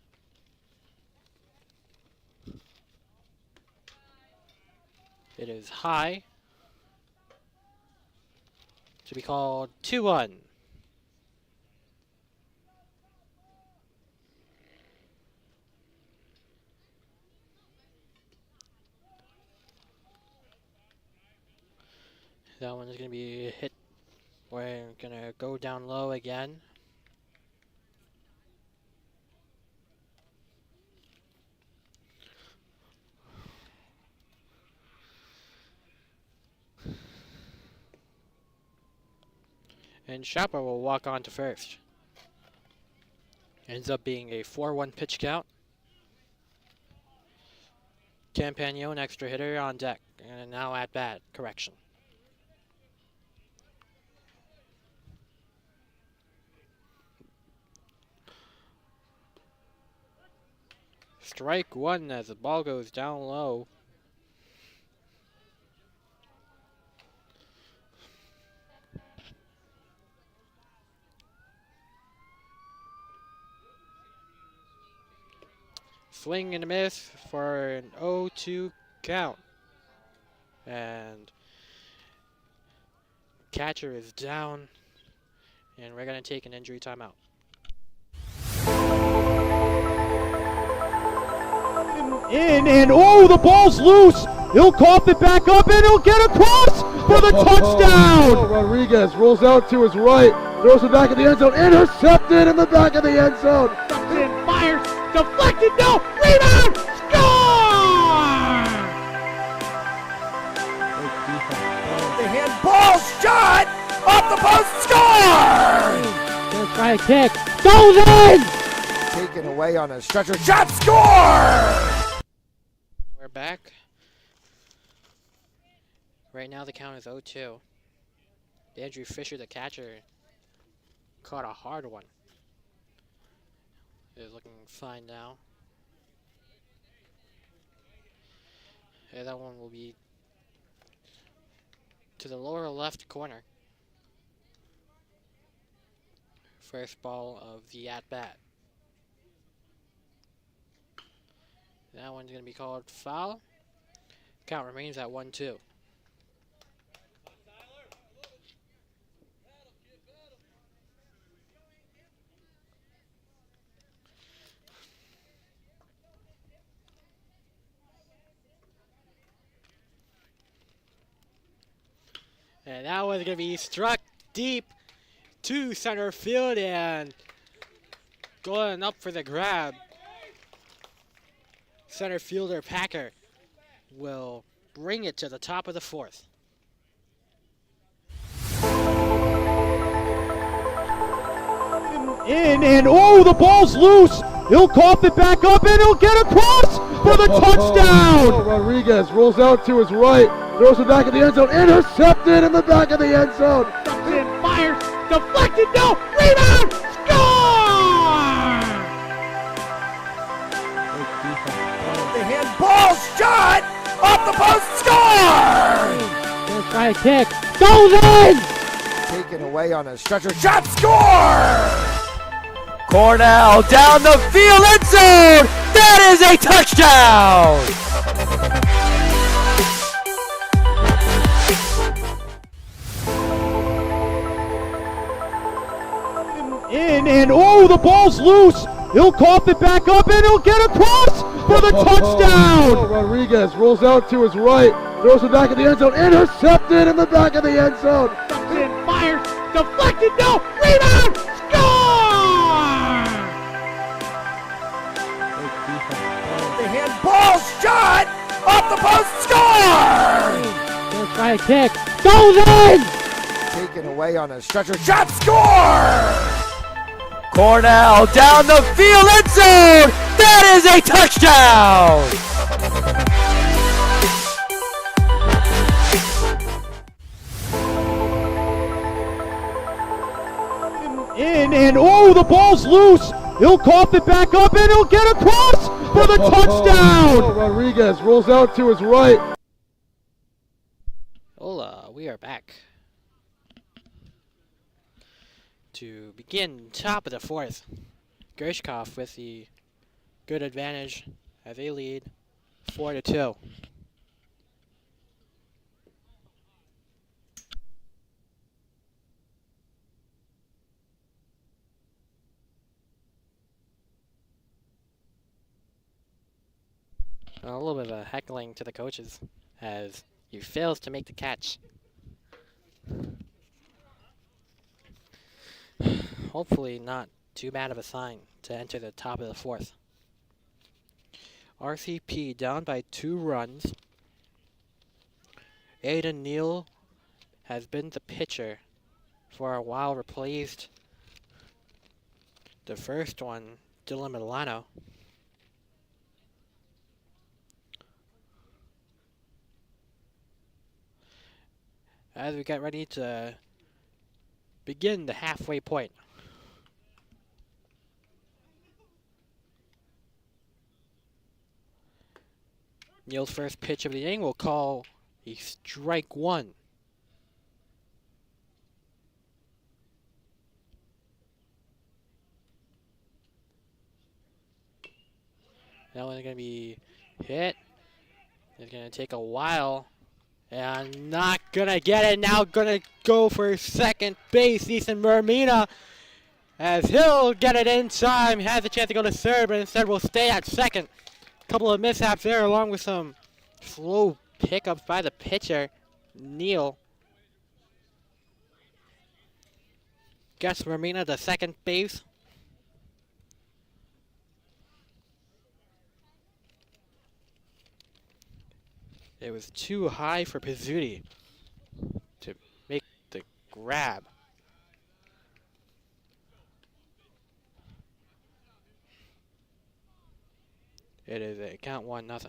[SPEAKER 2] It is high. To be called 2-1. That one is going to be hit. We're going to go down low again. And Schiappa will walk on to first. Ends up being a 4-1 pitch count. Campagno, an extra hitter, on deck. And now at bat. Correction. Strike one as the ball goes down low. Swing and a miss for an 0-2 count. And catcher is down. And we're going to take an injury timeout.
[SPEAKER 4] In and oh, the ball's loose. He'll cough it back up and he'll get across for the touchdown.
[SPEAKER 3] Rodriguez rolls out to his right, throws it back in the end zone, intercepted in the back of the end zone.
[SPEAKER 4] And fires, deflected, no, rebound, score!
[SPEAKER 1] The handball shot off the post, score!
[SPEAKER 2] Gonna try a kick, goes in!
[SPEAKER 1] Taken away on a stretcher, shot, score!
[SPEAKER 2] We're back. Right now the count is 0-2. Andrew Fisher, the catcher, caught a hard one. is looking fine now. And that one will be to the lower left corner. First ball of the at-bat. That one's going to be called foul. Count remains at 1-2. And that one's going to be struck deep to center field and going up for the grab. Center fielder Packer will bring it to the top of the fourth.
[SPEAKER 4] In, and oh, the ball's loose. He'll cough it back up, and he'll get across for the touchdown.
[SPEAKER 3] Rodriguez rolls out to his right, throws it back in the end zone, intercepted in the back of the end zone.
[SPEAKER 4] And fires, deflected, no, rebound, score!
[SPEAKER 1] The handball shot off the post, score!
[SPEAKER 2] Gonna try a kick, goes in!
[SPEAKER 1] Taken away on a stretcher shot, score! Cornell down the field, end zone! That is a touchdown!
[SPEAKER 4] In, and oh, the ball's loose. He'll cough it back up, and he'll get across for the touchdown.
[SPEAKER 3] Rodriguez rolls out to his right, throws it back in the end zone, intercepted in the back of the end zone.
[SPEAKER 4] And fires, deflected, no, rebound, score!
[SPEAKER 1] The handball shot off the post, score!
[SPEAKER 2] Gonna try a kick, goes in!
[SPEAKER 1] Taken away on a stretcher shot, score! Cornell down the field, end zone! That is a touchdown!
[SPEAKER 4] In, and oh, the ball's loose. He'll cough it back up, and he'll get across for the touchdown.
[SPEAKER 3] Rodriguez rolls out to his right.
[SPEAKER 2] Hola, we are back to begin top of the fourth. Gershkoff with the good advantage as they lead 4-2. A little bit of a heckling to the coaches as he fails to make the catch. Hopefully not too bad of a sign to enter the top of the fourth. RCP down by 2 runs. Aiden Neal has been the pitcher for a while, replaced the first one, Dylan Milano. As we get ready to begin the halfway point. Neal's first pitch of the inning will call a strike one. That one's going to be hit. It's going to take a while. And not gonna get it. Now gonna go for second base, Ethan Mermina. As he'll get it in time. Has a chance to go to third, but instead will stay at second. Couple of mishaps there, along with some slow pickups by the pitcher, Neal. Gets Mermina to second base. It was too high for Pizzuti to make the grab. It is a count 1-0.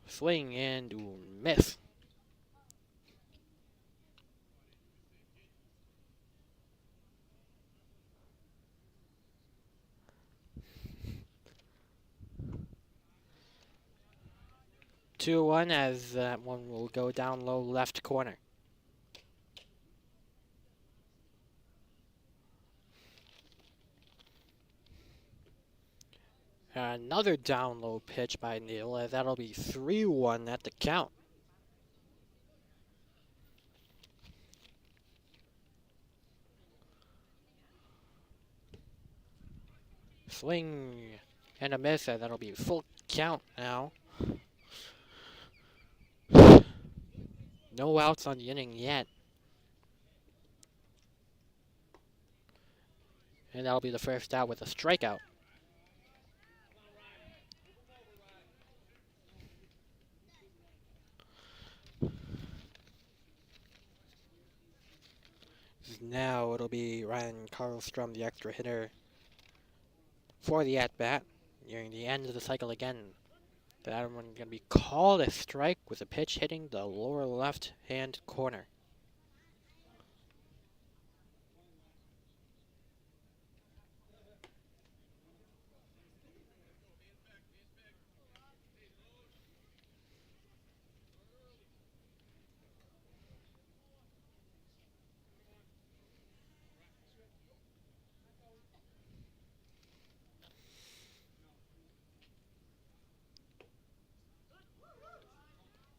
[SPEAKER 2] Swing and miss. 2-1 as that one will go down low left corner. Another down low pitch by Neal, as that'll be 3-1 at the count. Swing and a miss, and that'll be full count now. No outs on the inning yet. And that'll be the first out with a strikeout. Now it'll be Ryan Karlstrom, the extra hitter, for the at-bat. Nearing the end of the cycle again. That one going to be called a strike with a pitch hitting the lower left-hand corner.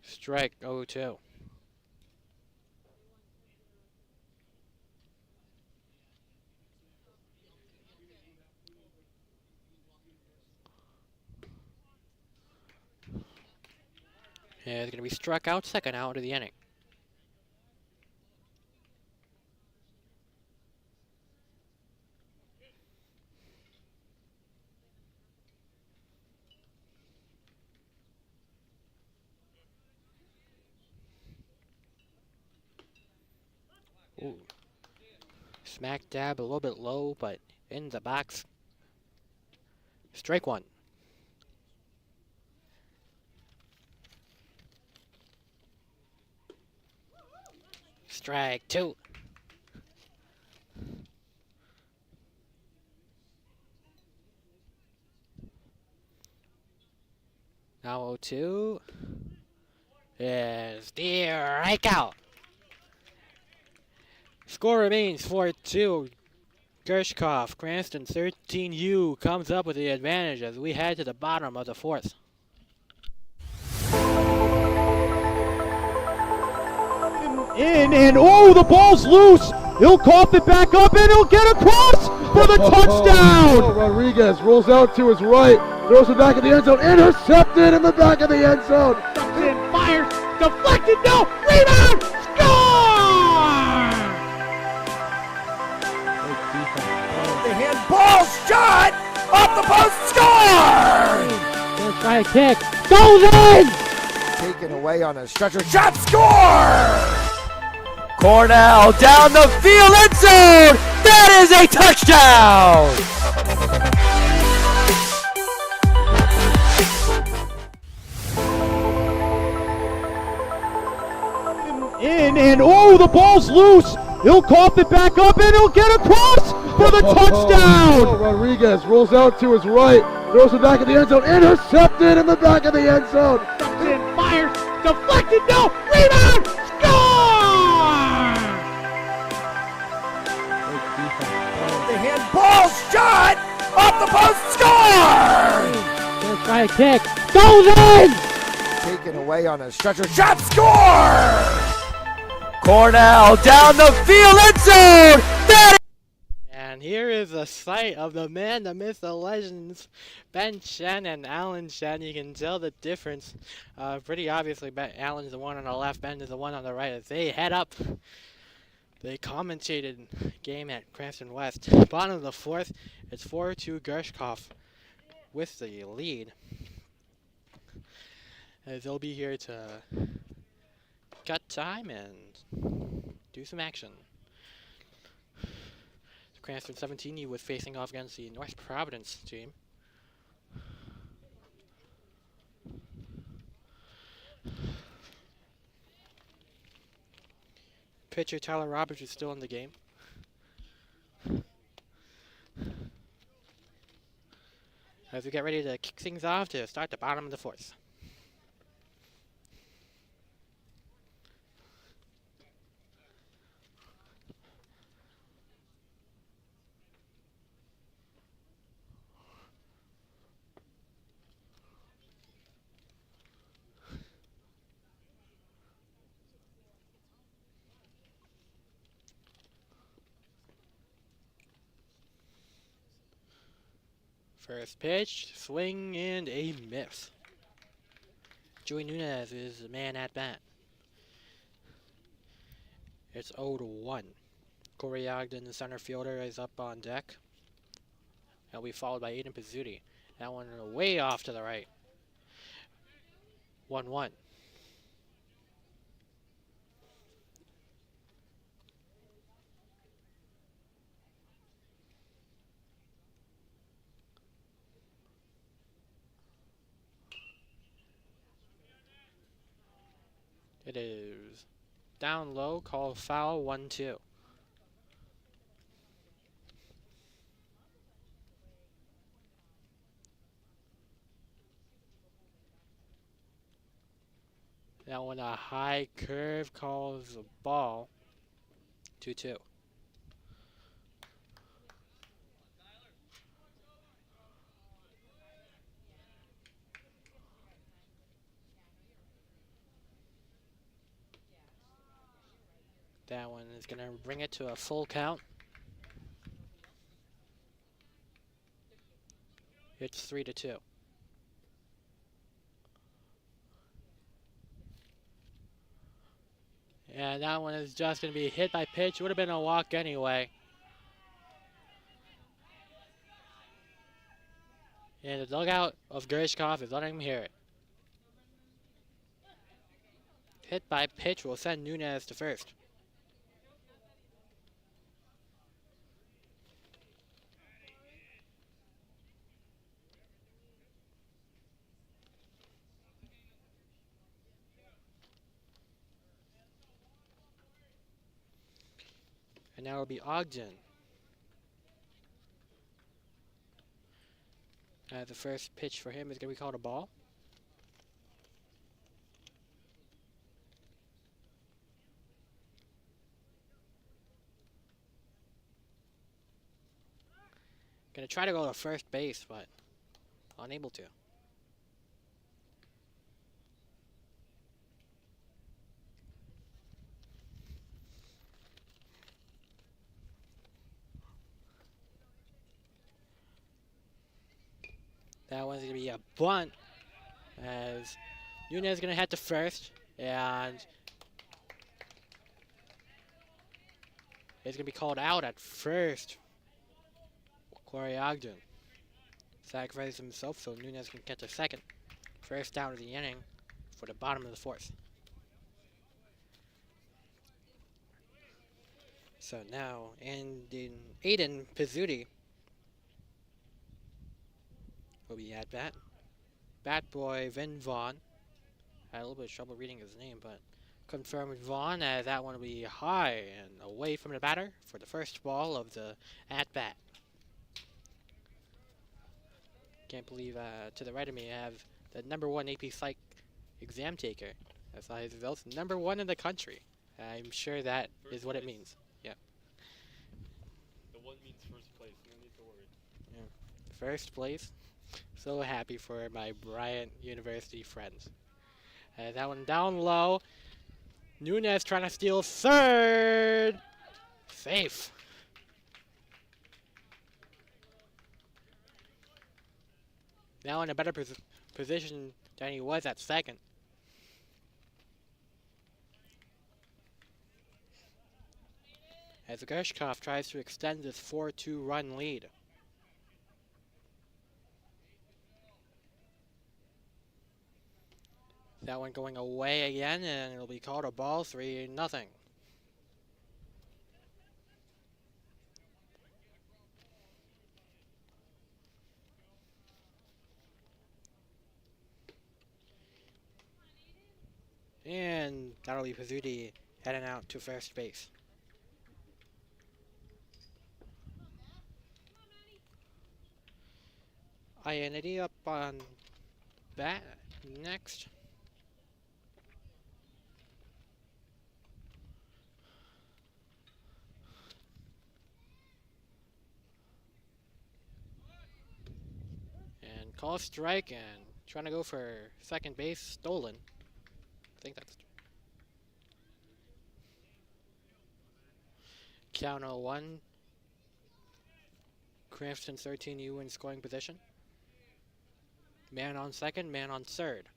[SPEAKER 2] Strike 0-2. Yeah, it's going to be struck out, second out of the inning. Ooh. Smack dab a little bit low, but in the box. Strike one. Strike two. Now 0-2 is strikeout. Score remains 4-2. Gershkoff, Cranston 13U comes up with the advantage as we head to the bottom of the fourth.
[SPEAKER 4] And oh, the ball's loose. He'll cough it back up and he'll get across for the touchdown.
[SPEAKER 3] Rodriguez rolls out to his right, throws it back in the end zone, intercepted in the back of the end zone.
[SPEAKER 4] And fires, deflected, no, rebound, score!
[SPEAKER 1] The handball shot off the post, score!
[SPEAKER 2] Gonna try a kick, goes in!
[SPEAKER 1] Taken away on a stretcher, shot, score! Cornell down the field, end zone! That is a touchdown!
[SPEAKER 4] And oh, the ball's loose. He'll cough it back up and he'll get across for the touchdown.
[SPEAKER 3] Rodriguez rolls out to his right, throws it back in the end zone, intercepted in the back of the end zone.
[SPEAKER 4] And fires, deflected, no, rebound, score!
[SPEAKER 1] The handball shot off the post, score!
[SPEAKER 2] Gonna try a kick, goes in!
[SPEAKER 1] Taken away on a stretcher, shot, score! Cornell down the field, end zone! That
[SPEAKER 2] And here is a sight of the man, the myth, the legends, Ben Shen and Alan Shen. You can tell the difference. Pretty obviously, Alan's the one on the left, Ben is the one on the right. As they head up, they commentated game at Cranston West. Bottom of the fourth, it's 4-2 Gershkoff with the lead. As they'll be here to cut time and do some action. Cranston 17, he was facing off against the North Providence team. Pitcher Tyler Roberts is still in the game. As we get ready to kick things off to start the bottom of the fourth. First pitch, swing and a miss. Joey Nunez is the man at bat. It's 0-1. Corey Ogden, the center fielder, is up on deck. That'll be followed by Aiden Pizzuti. That one way off to the right. 1-1. It is down low, call foul, 1-2. That one a high curve, calls a ball, 2-2. That one is going to bring it to a full count. It's 3-2. And that one is just going to be hit by pitch. Would have been a walk anyway. And the dugout of Gershkoff is letting him hear it. Hit by pitch will send Nunez to first. And now it'll be Ogden. The first pitch for him is going to be called a ball. Going to try to go to first base, but unable to. That one's going to be a bunt as Nunez is going to head to first, and it's going to be called out at first. Corey Ogden sacrifices himself so Nunez can get to second. First down of the inning for the bottom of the fourth. So now, Aiden Pizzuti will be at bat. Bat boy Vin Vaughn. Had a little bit of trouble reading his name, but confirmed Vaughn as that one will be high and away from the batter for the first ball of the at bat. Can't believe to the right of me I have the #1 AP Psych exam taker. I saw his results, #1 in the country. I'm sure that is what it means. Yeah.
[SPEAKER 5] The one means first place, no need to worry.
[SPEAKER 2] Yeah. First place. So happy for my Bryant University friends. That one down low. Nunez trying to steal third. Safe. Now in a better position than he was at second. As Gershkoff tries to extend this 4-2 run lead. That one going away again, and it'll be called a ball, 3-0. And that'll be Pizzuti heading out to first base. Ianity up on bat next. And call strike and trying to go for second base, stolen. I think that's count 0-1. Cranston 13U in scoring position. Man on second, man on third.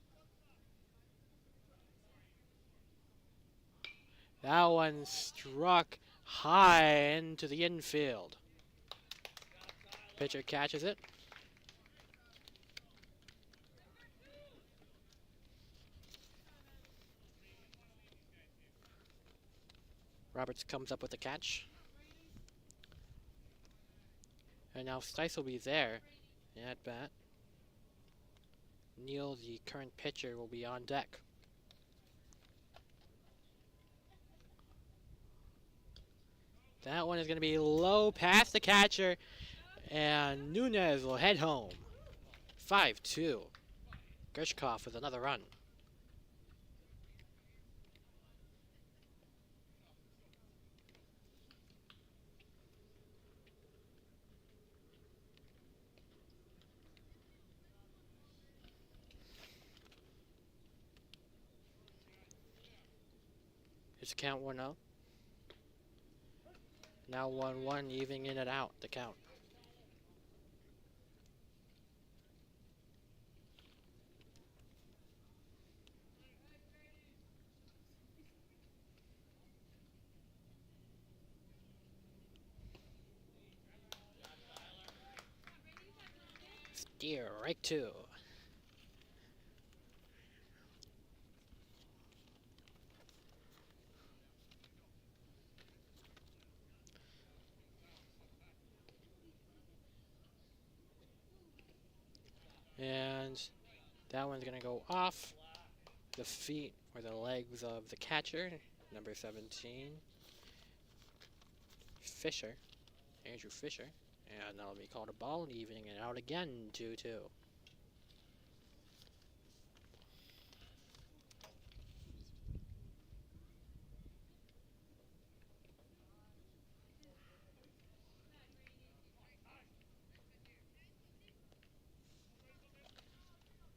[SPEAKER 2] That one struck high into the infield. Pitcher catches it. Roberts comes up with the catch. And now Stice will be there at bat. Neil, the current pitcher, will be on deck. That one is going to be low past the catcher, and Nunez will head home. 5-2. Gershkoff with another run. It's count 1-0. Now 1-1, evening in and out, the count. Steer, right 2. And that one's going to go off the feet or the legs of the catcher, number 17, Fisher, Andrew Fisher. And that'll be called a ball, and evening it out again, 2-2.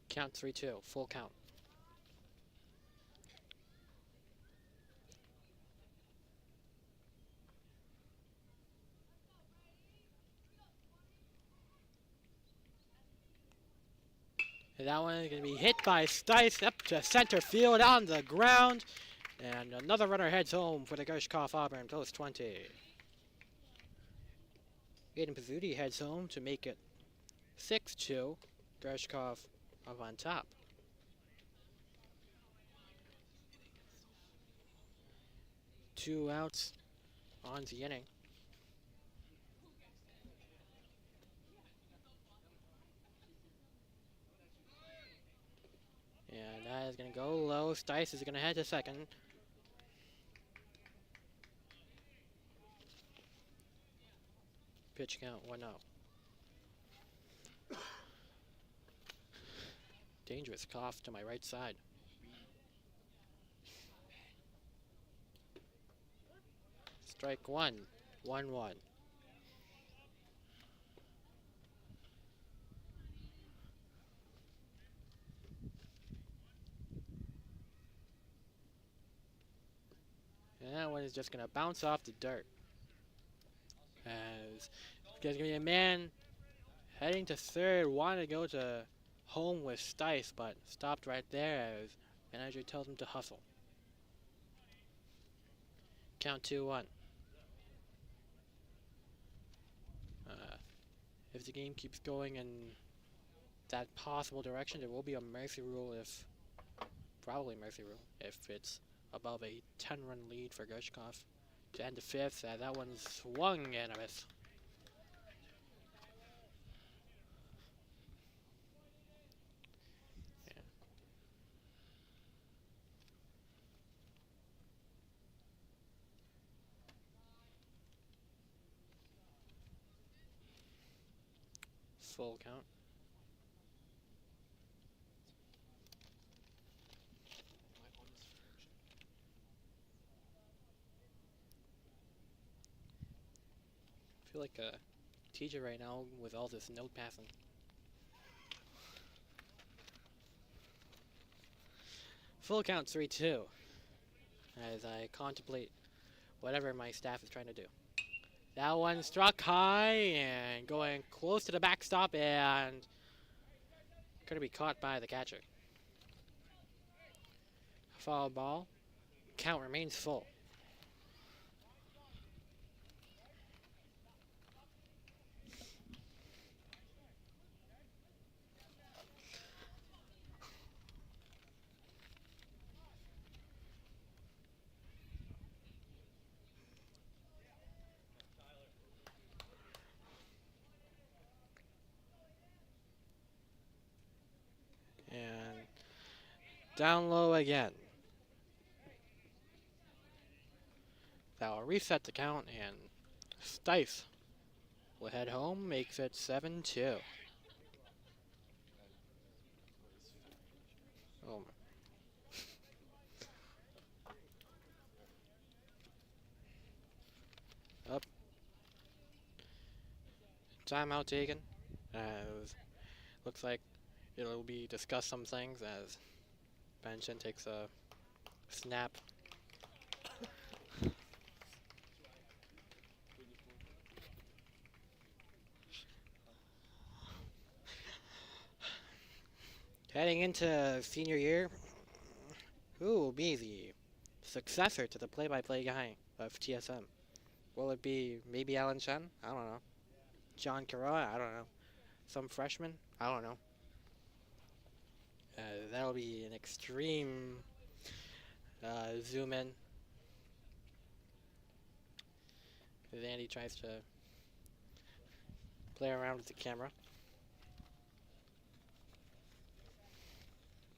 [SPEAKER 2] Count 3-2, full count. And that one is going to be hit by Stice up to center field on the ground. And another runner heads home for the Gershkoff Auburn post 20. Aiden Pizzuti heads home to make it 6-2. Gershkoff up on top. Two outs on the inning. And that is going to go low. Stice is going to head to second. Pitch count 1-0. Dangerous cough to my right side. Strike 1, 1-1. And that one is just going to bounce off the dirt. As there's going to be a man heading to third, wanted to go to home with Stice, but stopped right there as manager tells him to hustle. Count 2-1. If the game keeps going in that possible direction, there will be a mercy rule probably mercy rule, if it's above a 10-run lead for Gershkoff to end the fifth. That one swung and a miss. Yeah. Full count. I feel like a teacher right now with all this note passing. Full count 3-2 as I contemplate whatever my staff is trying to do. That one struck high and going close to the backstop, and Going to be caught by the catcher. Foul ball. Count remains full. And down low again. That will reset the count, and Stice will head home, makes it 7-2. Oh my. Up. Timeout taken. Looks like it'll be discuss some things as Benson takes a snap. Heading into senior year, who will be the successor to the play-by-play guy of TSM? Will it be maybe Alan Chen? I don't know. John Carroll? I don't know. Some freshman? I don't know. That'll be an extreme zoom in. As Andy tries to play around with the camera.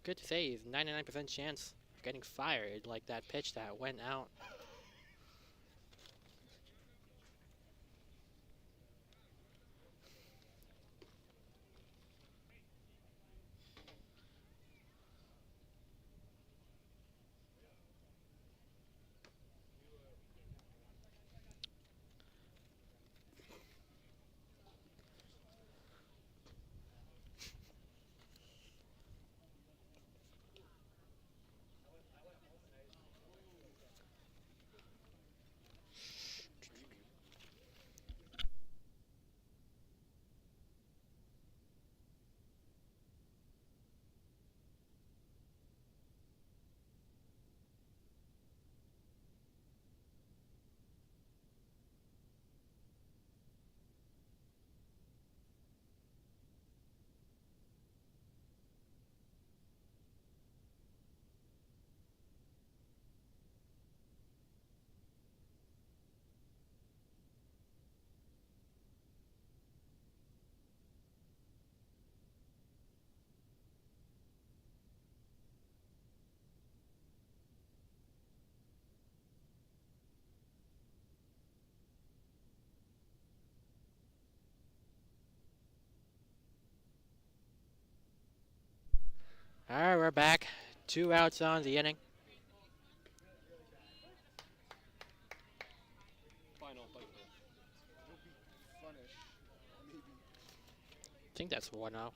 [SPEAKER 2] Good to say, he's 99% chance of getting fired, like that pitch that went out. Alright, we're back. 2 outs on the inning. I think that's 1-0.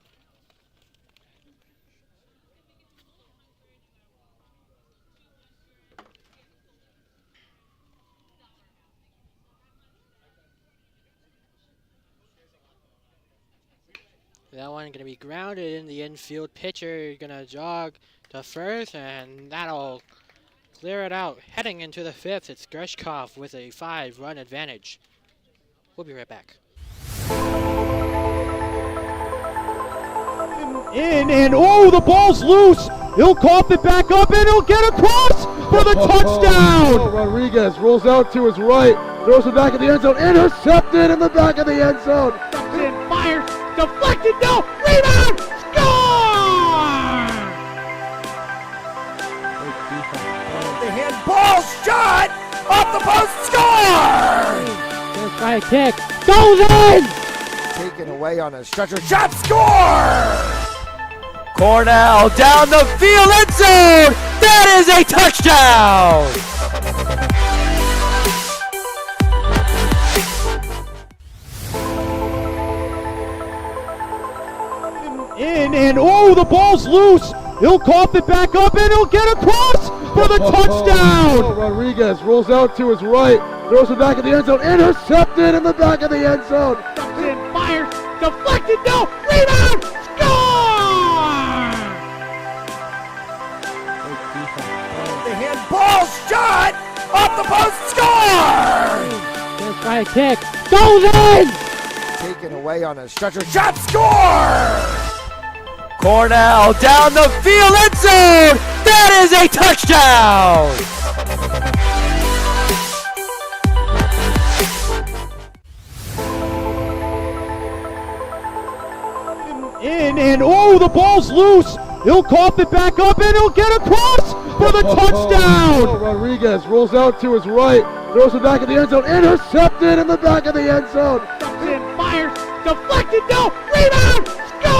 [SPEAKER 2] That one gonna be grounded in the infield. Pitcher gonna jog to first, and that'll clear it out. Heading into the 5th, it's Gershkoff with a 5-run advantage. We'll be right back.
[SPEAKER 4] In, and oh, the ball's loose. He'll cough it back up, and he'll get across for the touchdown.
[SPEAKER 3] Rodriguez rolls out to his right, throws it back in the end zone, intercepted in the back of the end zone.
[SPEAKER 4] And fires, deflected, no, rebound, score!
[SPEAKER 1] The handball shot off the post, score!
[SPEAKER 2] Gonna try a kick, goes in!
[SPEAKER 1] Taken away on a stretcher, shot, score! Cornell down the field, end zone! That is a touchdown!
[SPEAKER 4] In, and oh, the ball's loose. He'll cough it back up, and he'll get across for the touchdown.
[SPEAKER 3] Rodriguez rolls out to his right, throws it back in the end zone, intercepted in the back of the end zone.
[SPEAKER 4] And fires, deflected, no, rebound, score!
[SPEAKER 1] score!
[SPEAKER 2] Just by a kick. Goes in!
[SPEAKER 1] Taken away on a stretcher. Shot, score! Cornell down the field, end zone! That is a touchdown!
[SPEAKER 4] In and oh, the ball's loose. He'll cough it back up and he'll get across for the touchdown.
[SPEAKER 3] Rodriguez rolls out to his right, throws it back in the end zone, intercepted in the back of the end zone.
[SPEAKER 4] And fires, deflected, no, rebound, score!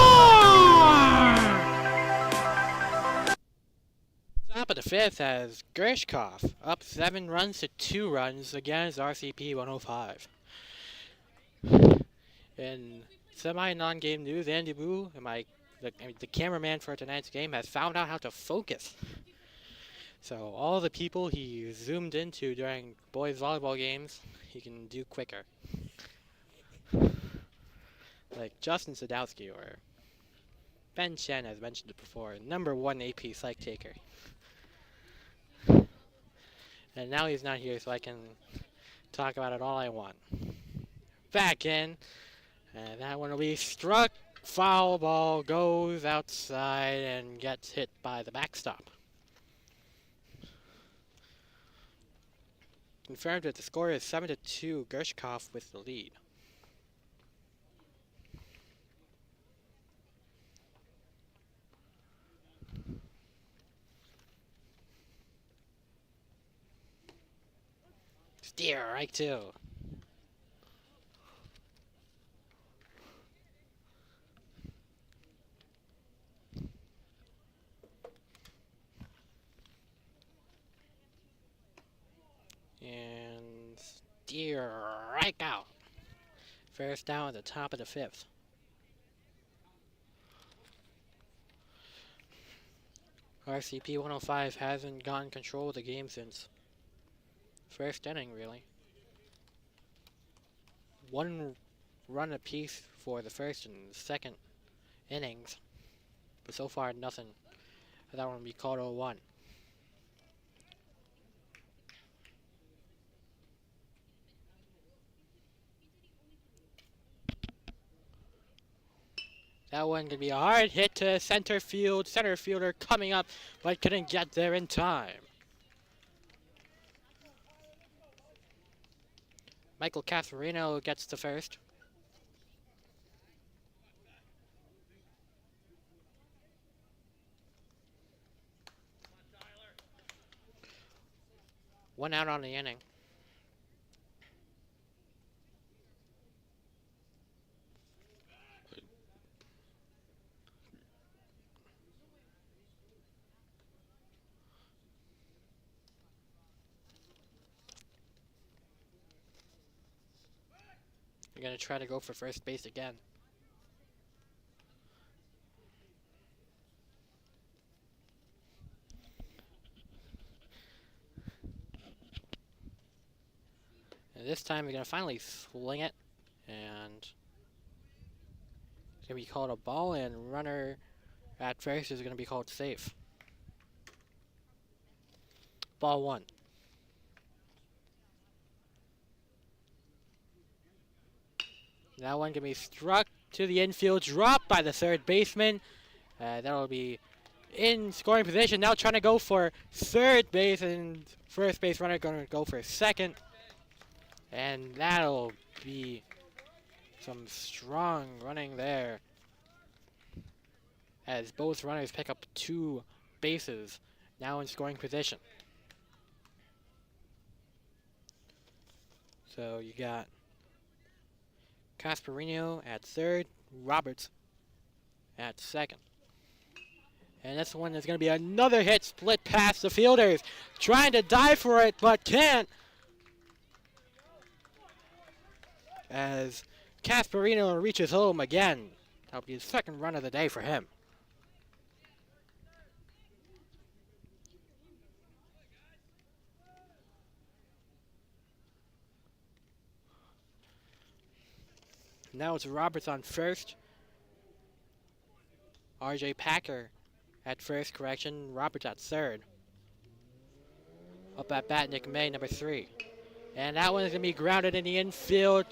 [SPEAKER 2] Top of the fifth has Gershkoff up 7 runs to 2 runs against RCP 105. In semi-non-game news, Andy Boo, the cameraman for tonight's game, has found out how to focus. So all the people he zoomed into during boys volleyball games, he can do quicker. Like Justin Sadowski or Ben Chen has mentioned it before, #1 AP psych taker. And now he's not here, so I can talk about it all I want. Back in, and that one will be struck. Foul ball goes outside and gets hit by the backstop. Confirmed that the score is 7-2, Gershkoff with the lead. Steer right to. And steer right out. First down at the top of the fifth. RCP 105 hasn't gotten control of the game since first inning, really. 1 run apiece for the first and second innings, but so far nothing. That one will be called 0-1. That one could be a hard hit to center field. Center fielder coming up, but couldn't get there in time. Michael Casarino gets the first. One out on the inning. You're going to try to go for first base again. And this time you're going to finally swing it. And it's going to be called a ball, and runner at first is going to be called safe. Ball 1. That one can be struck to the infield, dropped by the third baseman. That'll be in scoring position. Now trying to go for third base, and first base runner going to go for second. And that'll be some strong running there, as both runners pick up 2 bases, now in scoring position. So you got Casparino at third, Roberts at second. And this one is going to be another hit, split past the fielders. Trying to dive for it, but can't. As Casparino reaches home again. That'll be his second run of the day for him. Now it's Roberts on first. RJ Packer at first, correction. Roberts at third. Up at bat, Nick May, #3. And that one is going to be grounded in the infield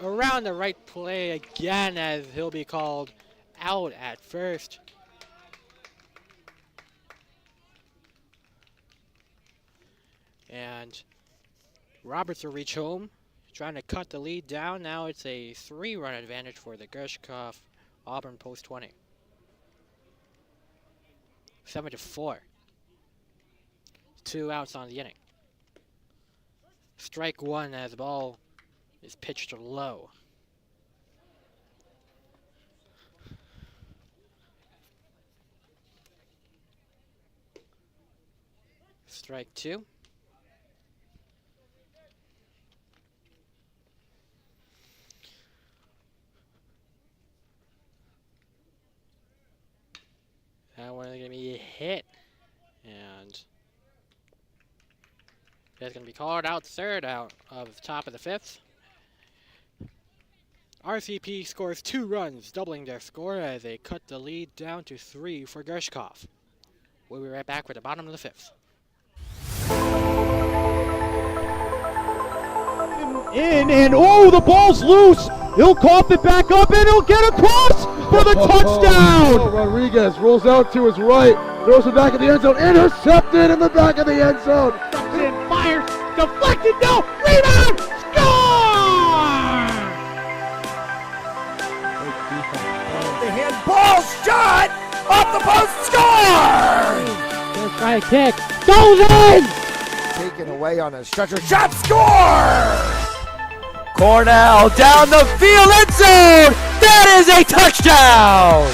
[SPEAKER 2] around the right play again, as he'll be called out at first. And Roberts will reach home, trying to cut the lead down. Now it's a 3-run advantage for the Gershkoff Auburn post 20. 7-4. 2 outs on the inning. Strike 1 as the ball is pitched low. Strike 2. That one is going to be hit. And that's going to be called out, third out of the top of the 5th. RCP scores 2 runs, doubling their score as they cut the lead down to 3 for Gershkoff. We'll be right back with the bottom of the 5th.
[SPEAKER 4] And oh, the ball's loose. He'll cough it back up, and he'll get across for the touchdown.
[SPEAKER 3] Oh, Rodriguez rolls out to his right, throws it back in the end zone, intercepted in the back of the end zone.
[SPEAKER 4] And fires, deflected, no, rebound, score!
[SPEAKER 1] The handball shot off the post, score!
[SPEAKER 2] Gonna try a kick, goes in!
[SPEAKER 1] Taken away on a stretcher, shot, score! Cornell down the field, end zone! That is a touchdown!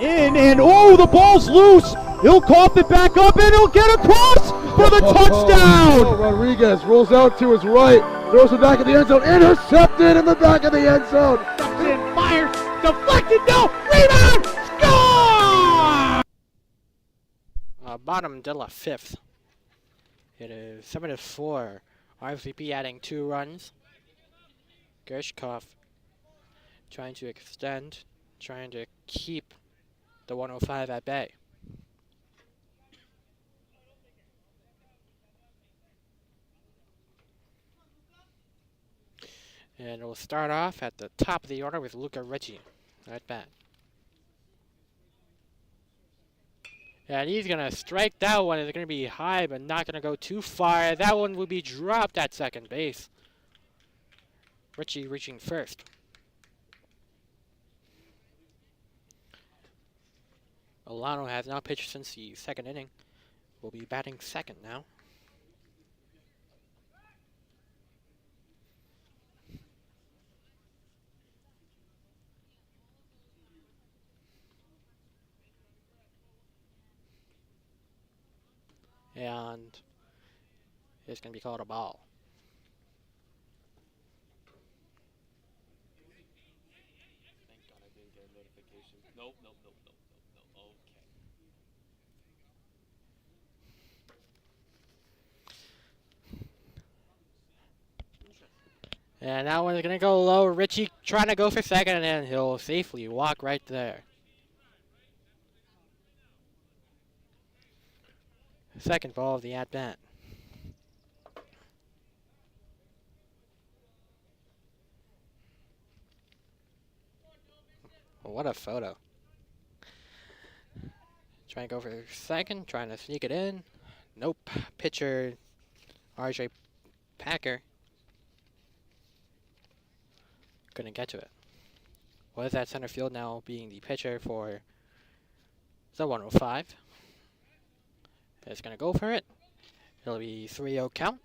[SPEAKER 4] And oh, the ball's loose. He'll cough it back up, and he'll get across for the touchdown.
[SPEAKER 3] Oh, Rodriguez rolls out to his right, throws it back in the end zone, intercepted in the back of the end zone.
[SPEAKER 4] And fires, deflected, no, rebound, score!
[SPEAKER 2] Bottom de la 5th. It is 7-4. RCP adding 2 runs. Gershkoff trying to extend, trying to keep the 105 at bay. And we'll start off at the top of the order with Luca Ricci at bat. And he's going to strike that one. It's going to be high, but not going to go too far. That one will be dropped at second base. Ricci reaching first. Olano has now pitched since the 2nd inning. Will be batting second now. And it's going to be called a ball.
[SPEAKER 5] Thank God I didn't get a notification. Nope. Okay.
[SPEAKER 2] And that one's going to go low. Ricci trying to go for second, and he'll safely walk right there. Second ball of the at-bat. What a photo. Trying to go for second, trying to sneak it in. Nope. Pitcher RJ Packer couldn't get to it. Was at center field now, being the pitcher for the 105. It's going to go for it. It'll be 3-0 count.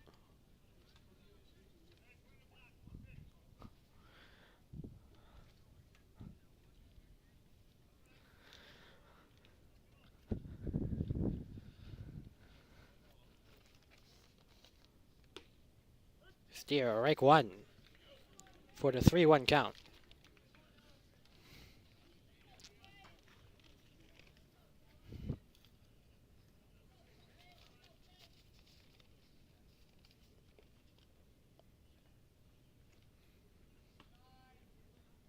[SPEAKER 2] Steer, strike 1 for the 3-1 count.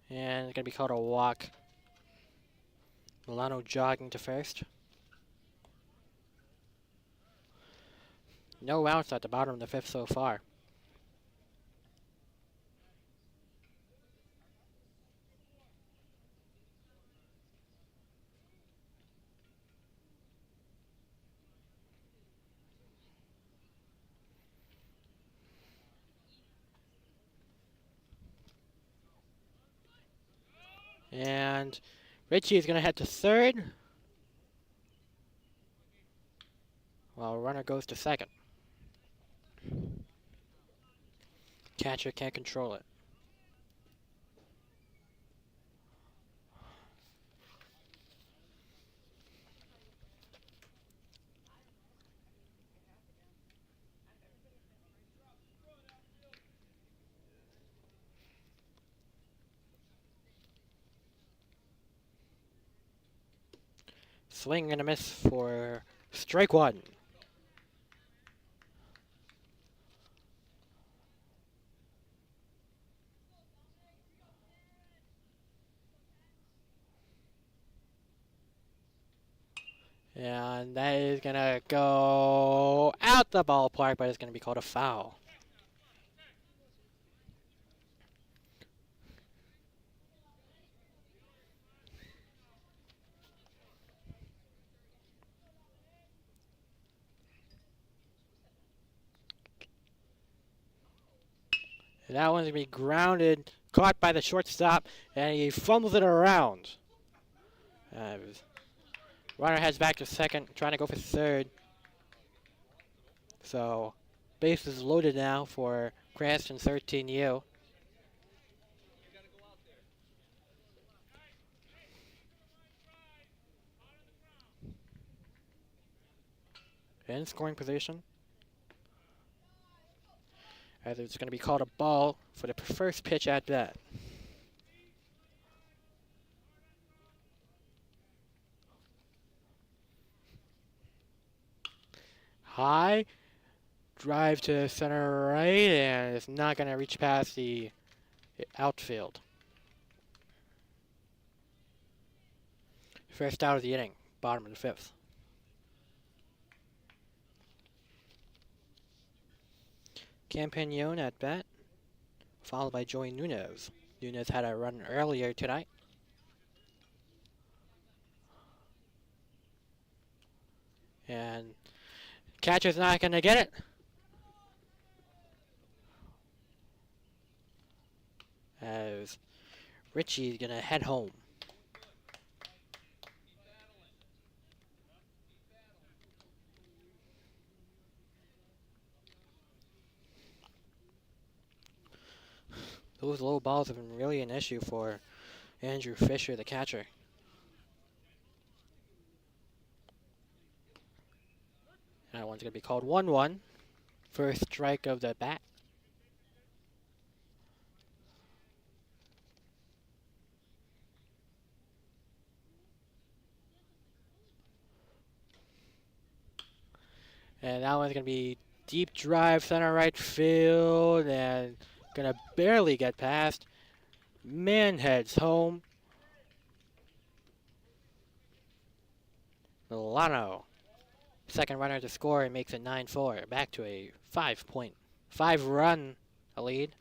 [SPEAKER 2] And it's going to be called a walk. Milano jogging to first. No outs at the bottom of the fifth so far. And Richie is going to head to third, while runner goes to second. Catcher can't control it. Swing and a miss for strike one. And that is going to go out the ballpark, but it's going to be called a foul. And that one's going to be grounded, caught by the shortstop, and he fumbles it around. Runner heads back to second, trying to go for third. So, base is loaded now for Cranston 13U. In scoring position. As it's going to be called a ball for the first pitch at bat. High. Drive to center right, and it's not going to reach past the outfield. First out of the inning, bottom of the fifth. Campagnon at bat, followed by Joey Nunez. Nunez had a run earlier tonight. And catcher's not going to get it. As Richie's going to head home. Those low balls have been really an issue for Andrew Fisher, the catcher. That one's going to be called 1-1. First strike of the bat. And that one's going to be deep drive, center right field, and going to barely get past. Man heads home. Milano, second runner to score, and makes it 9-4. Back to a 5-run lead.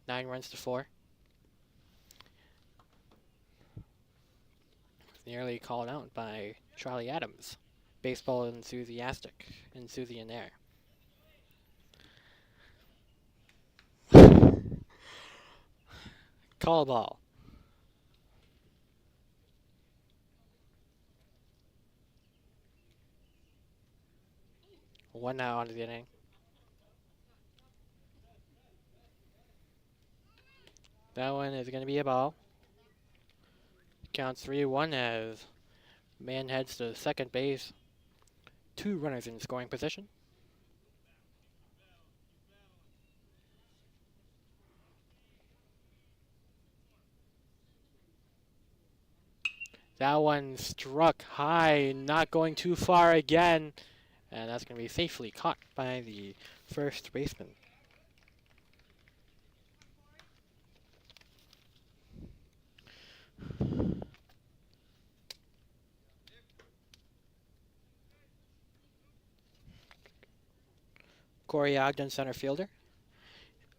[SPEAKER 2] 9 runs to 4. Nearly called out by Charlie Adams. Baseball enthusiastic there. Call ball. One out onto the inning. That one is going to be a ball. Counts 3-1 as man heads to second base. 2 runners in scoring position. That one struck high, not going too far again. And that's going to be safely caught by the first baseman. Corey Ogden, center fielder.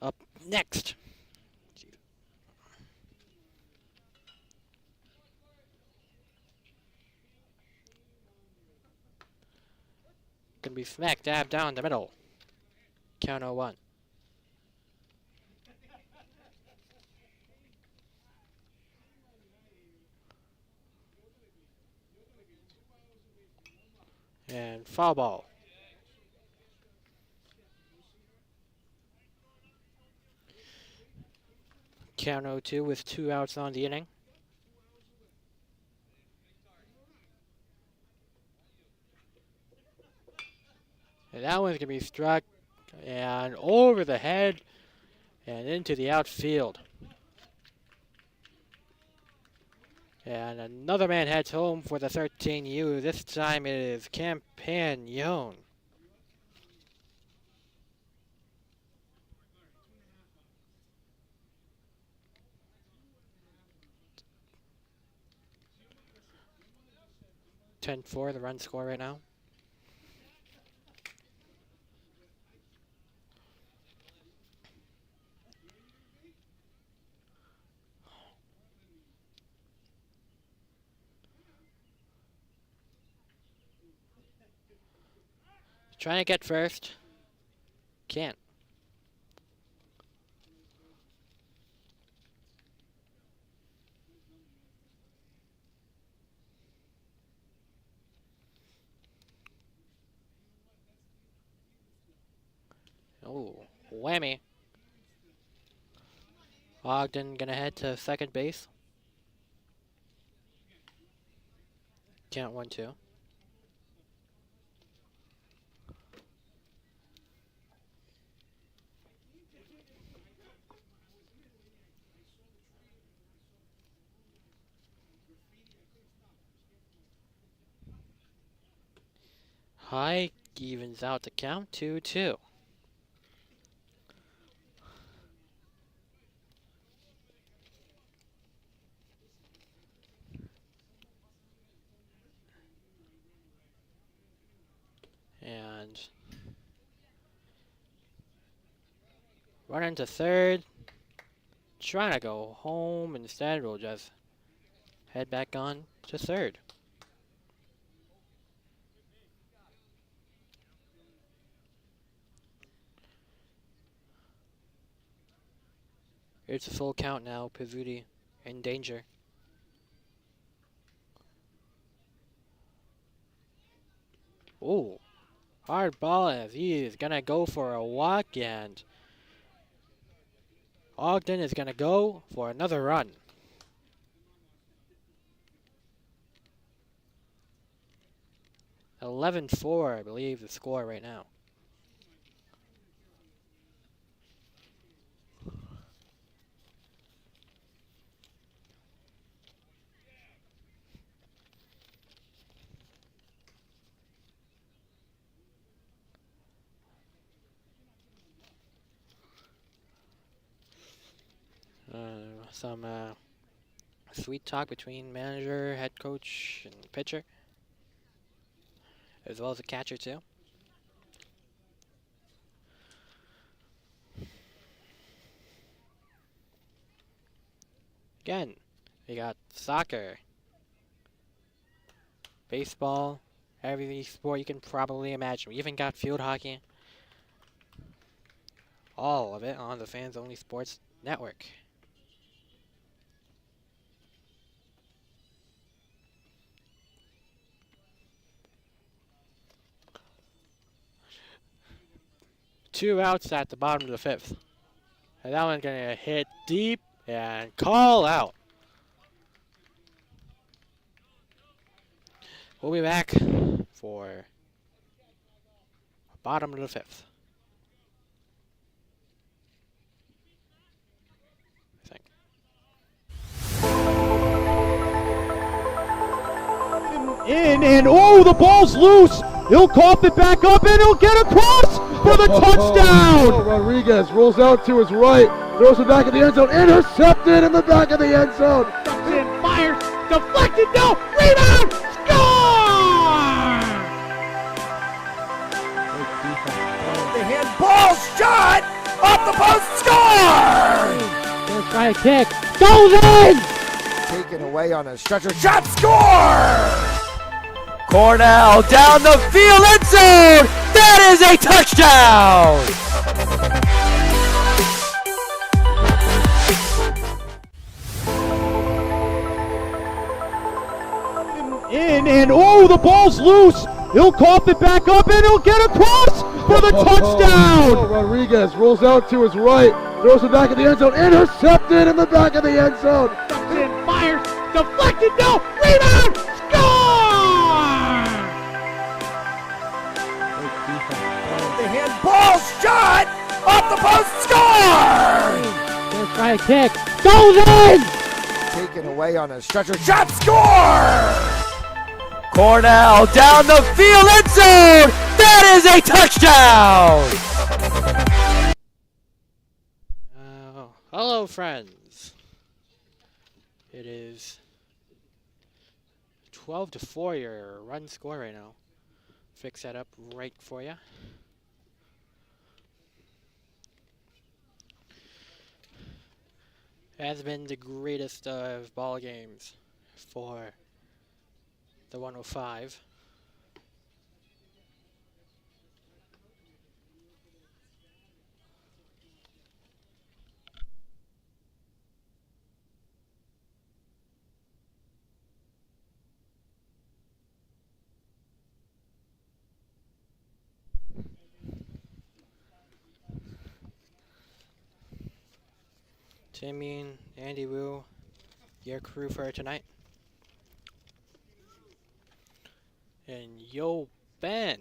[SPEAKER 2] Up next. Gonna be smack dab down the middle. Count 0-1. And foul ball. Count 0-2 with 2 outs on the inning. And that one's going to be struck and over the head and into the outfield. And another man heads home for the 13U. This time it is Campagnon. (10-4) the run score right now. Trying to get first. Can't. Oh, whammy. Ogden gonna head to second base. Count 1-2. High evens out the count 2-2. And running to third. Trying to go home. Instead, we'll just head back on to third. It's a full count now. Pizzuti in danger. Oh, hard ball as he is gonna go for a walk, and Ogden is gonna go for another run. (11-4), I believe, the score right now. Some sweet talk between manager, head coach, and pitcher, as well as the catcher too. Again, we got soccer, baseball, every sport you can probably imagine. We even got field hockey. All of it on the Fans Only Sports Network. Two outs at the bottom of the fifth. And that one's going to hit deep and call out. We'll be back for bottom of the fifth. I think.
[SPEAKER 4] In and oh, the ball's loose. He'll cough it back up and he'll get across for the touchdown.
[SPEAKER 3] Oh, Rodriguez rolls out to his right, throws it back in the end zone, intercepted in the back of the end zone.
[SPEAKER 4] In deflected, no, rebound, score!
[SPEAKER 1] The handball shot off the post, score!
[SPEAKER 2] Gonna try a kick. Goes in!
[SPEAKER 1] Taken away on a stretcher shot, score! Cornell down the field, end zone! That is a touchdown!
[SPEAKER 4] In and oh, the ball's loose. He'll cough it back up and he'll get across for the touchdown.
[SPEAKER 3] Rodriguez rolls out to his right, throws it back in the end zone, intercepted in the back of the end zone.
[SPEAKER 4] Comes in, fires, deflected, no, rebound, score!
[SPEAKER 1] The handball shot off the post, score!
[SPEAKER 2] Gonna try a kick. Goes in!
[SPEAKER 1] Taken away on a stretcher shot, score! Cornell down the field, end zone! That is a touchdown!
[SPEAKER 2] Hello, friends. It is 12-4 your run score right now. Fix that up right for you. Has been the greatest of ball games for the 105. Timmy and Andy Wu, your crew for tonight. And Yo Ben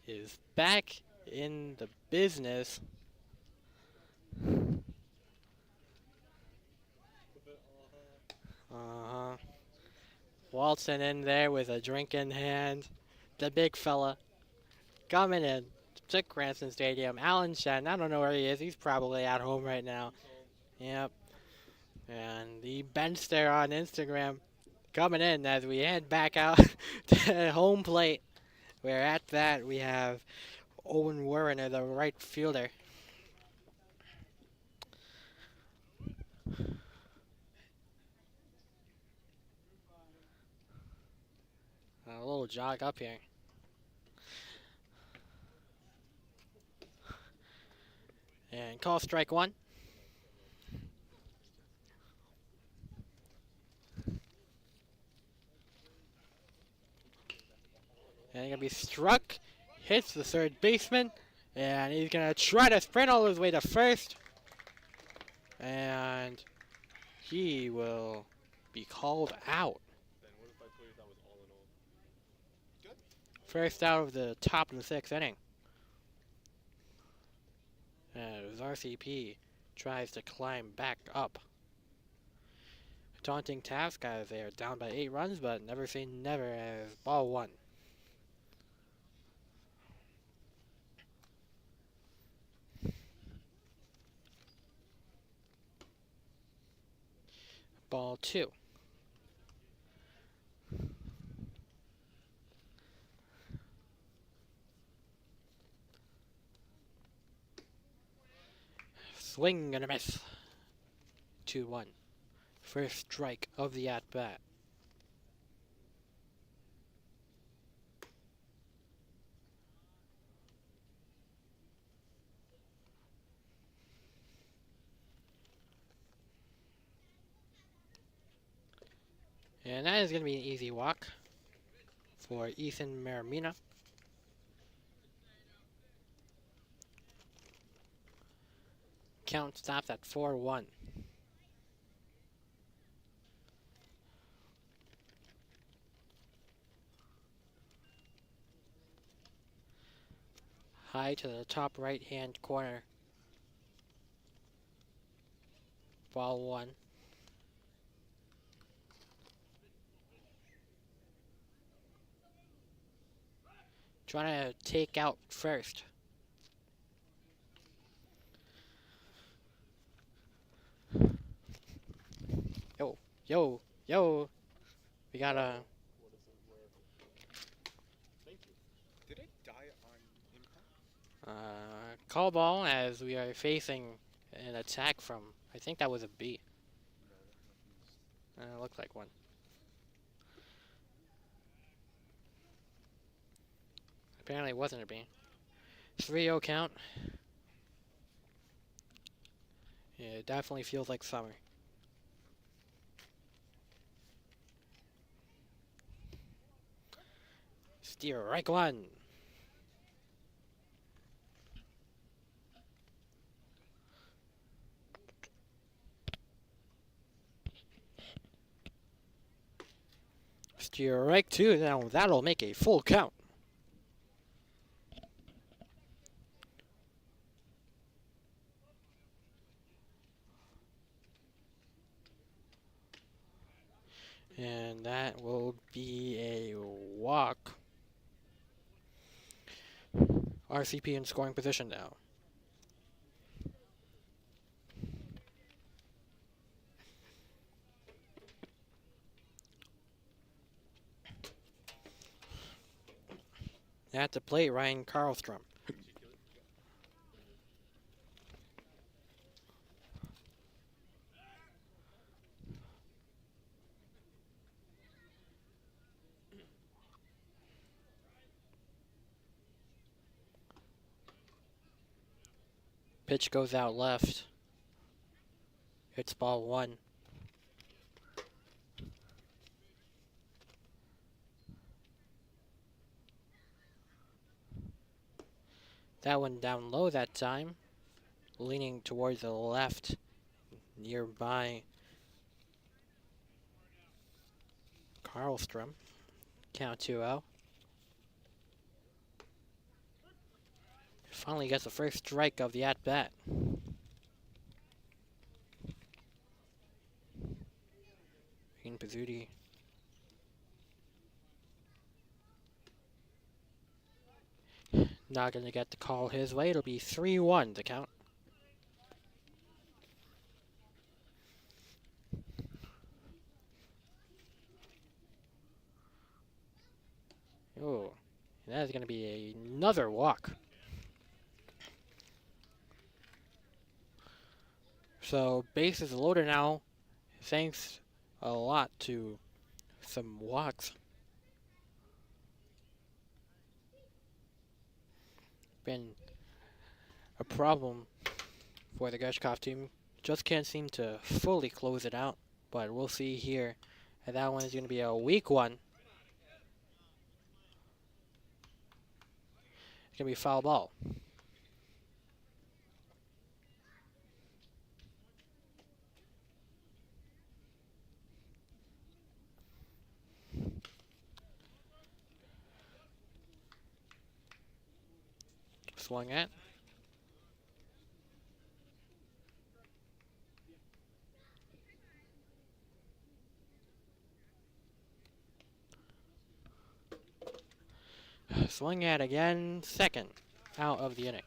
[SPEAKER 2] is back in the business. Waltzing in there with a drink in hand. The big fella coming in to Cranston Stadium. Alan Shen, I don't know where he is. He's probably at home right now. Yep. And the bench there on Instagram coming in as we head back out to home plate. Where at that we have Owen Warren as the right fielder. A little jog up here. And call strike one. And he's going to be struck, hits the third baseman, and he's going to try to sprint all his way to first. And he will be called out.
[SPEAKER 5] Then what if I told you that was all in all? Good.
[SPEAKER 2] First out of the top of the sixth inning. As RCP tries to climb back up. Daunting task as they are down by 8 runs, but never say never as ball one. Ball 2. Swing and a miss. 2-1. First strike of the at-bat. And that is going to be an easy walk for Ethan Maramina. Count stops at 4-1. High to the top right-hand corner. Ball 1. Trying to take out first. Yo, yo, yo. We got a
[SPEAKER 5] What is it? Where? Thank you. Did I die on impact?
[SPEAKER 2] call ball as we are facing an attack from, I think that was a B.
[SPEAKER 5] No, that happens.
[SPEAKER 2] Looked like one. Apparently it wasn't a B. 3-0 count. Yeah, it definitely feels like summer. Steer right one. Steer right two. Now that'll make a full count. And that will be a walk. RCP in scoring position now. At the plate, Ryan Karlstrom. Pitch goes out left. It's ball one. That one down low that time. Leaning towards the left. Nearby Karlstrom. Count 2-0. Finally gets the first strike of the at-bat. Ian Pizzuti. Not going to get the call his way. It'll be 3-1 the count. Oh, that is going to be another walk. So base is loaded now, thanks a lot to some walks. Been a problem for the Gershkoff team. Just can't seem to fully close it out, but we'll see here. And that one is going to be a weak one. It's going to be a foul ball. Swung at. Swung at again, second out of the inning.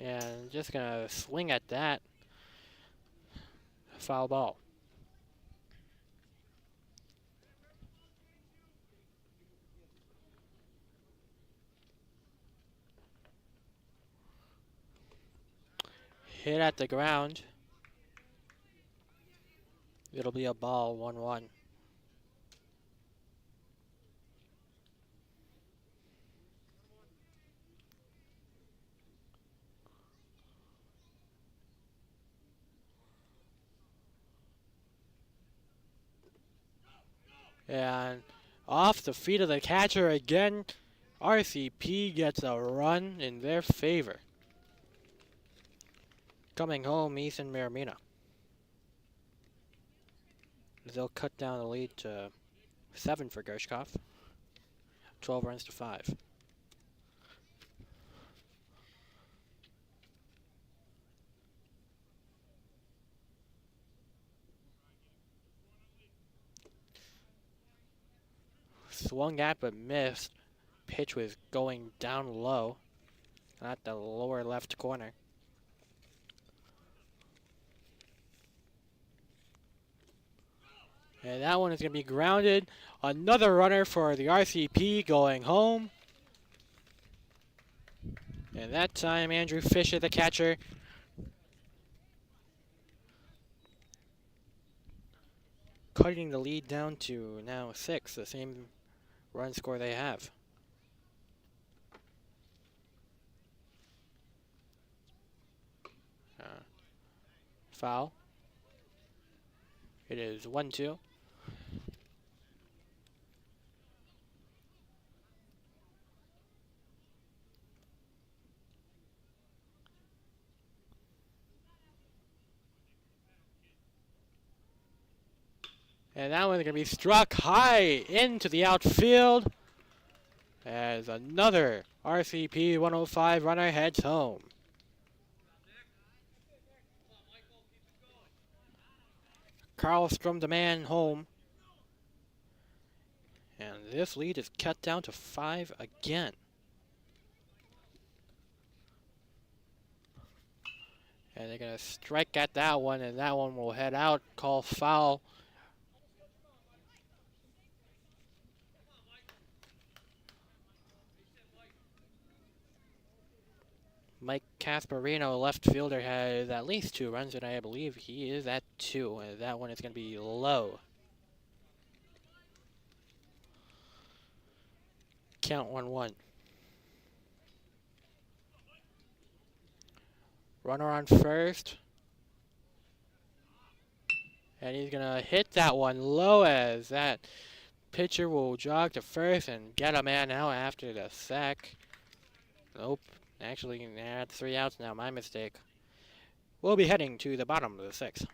[SPEAKER 2] And just gonna swing at that. Foul ball. Hit at the ground. It'll be a ball, 1-1. And off the feet of the catcher again, RCP gets a run in their favor. Coming home, Ethan Maramina. They'll cut down the lead to 7 for Gershkoff. 12 runs to 5. swung at but missed. Pitch was going down low, not the lower left corner. And that one is going to be grounded. Another runner for the RCP going home. And that time, Andrew Fisher, the catcher, cutting the lead down to now 6, the same run score they have. Foul. It is 1-2. And that one's going to be struck high into the outfield as another RCP 105 runner heads home. Karlstrom, the man, home. And this lead is cut down to 5 again. And they're going to strike at that one, and that one will head out, call foul. Mike Casparino, left fielder, has at least 2 runs, and I believe he is at 2. And that one is going to be low. Count 1-1. Runner on first. And he's going to hit that one low as that pitcher will jog to first and get a man out after the sack. Nope. Actually, at 3 outs now, my mistake. We'll be heading to the bottom of the 6th.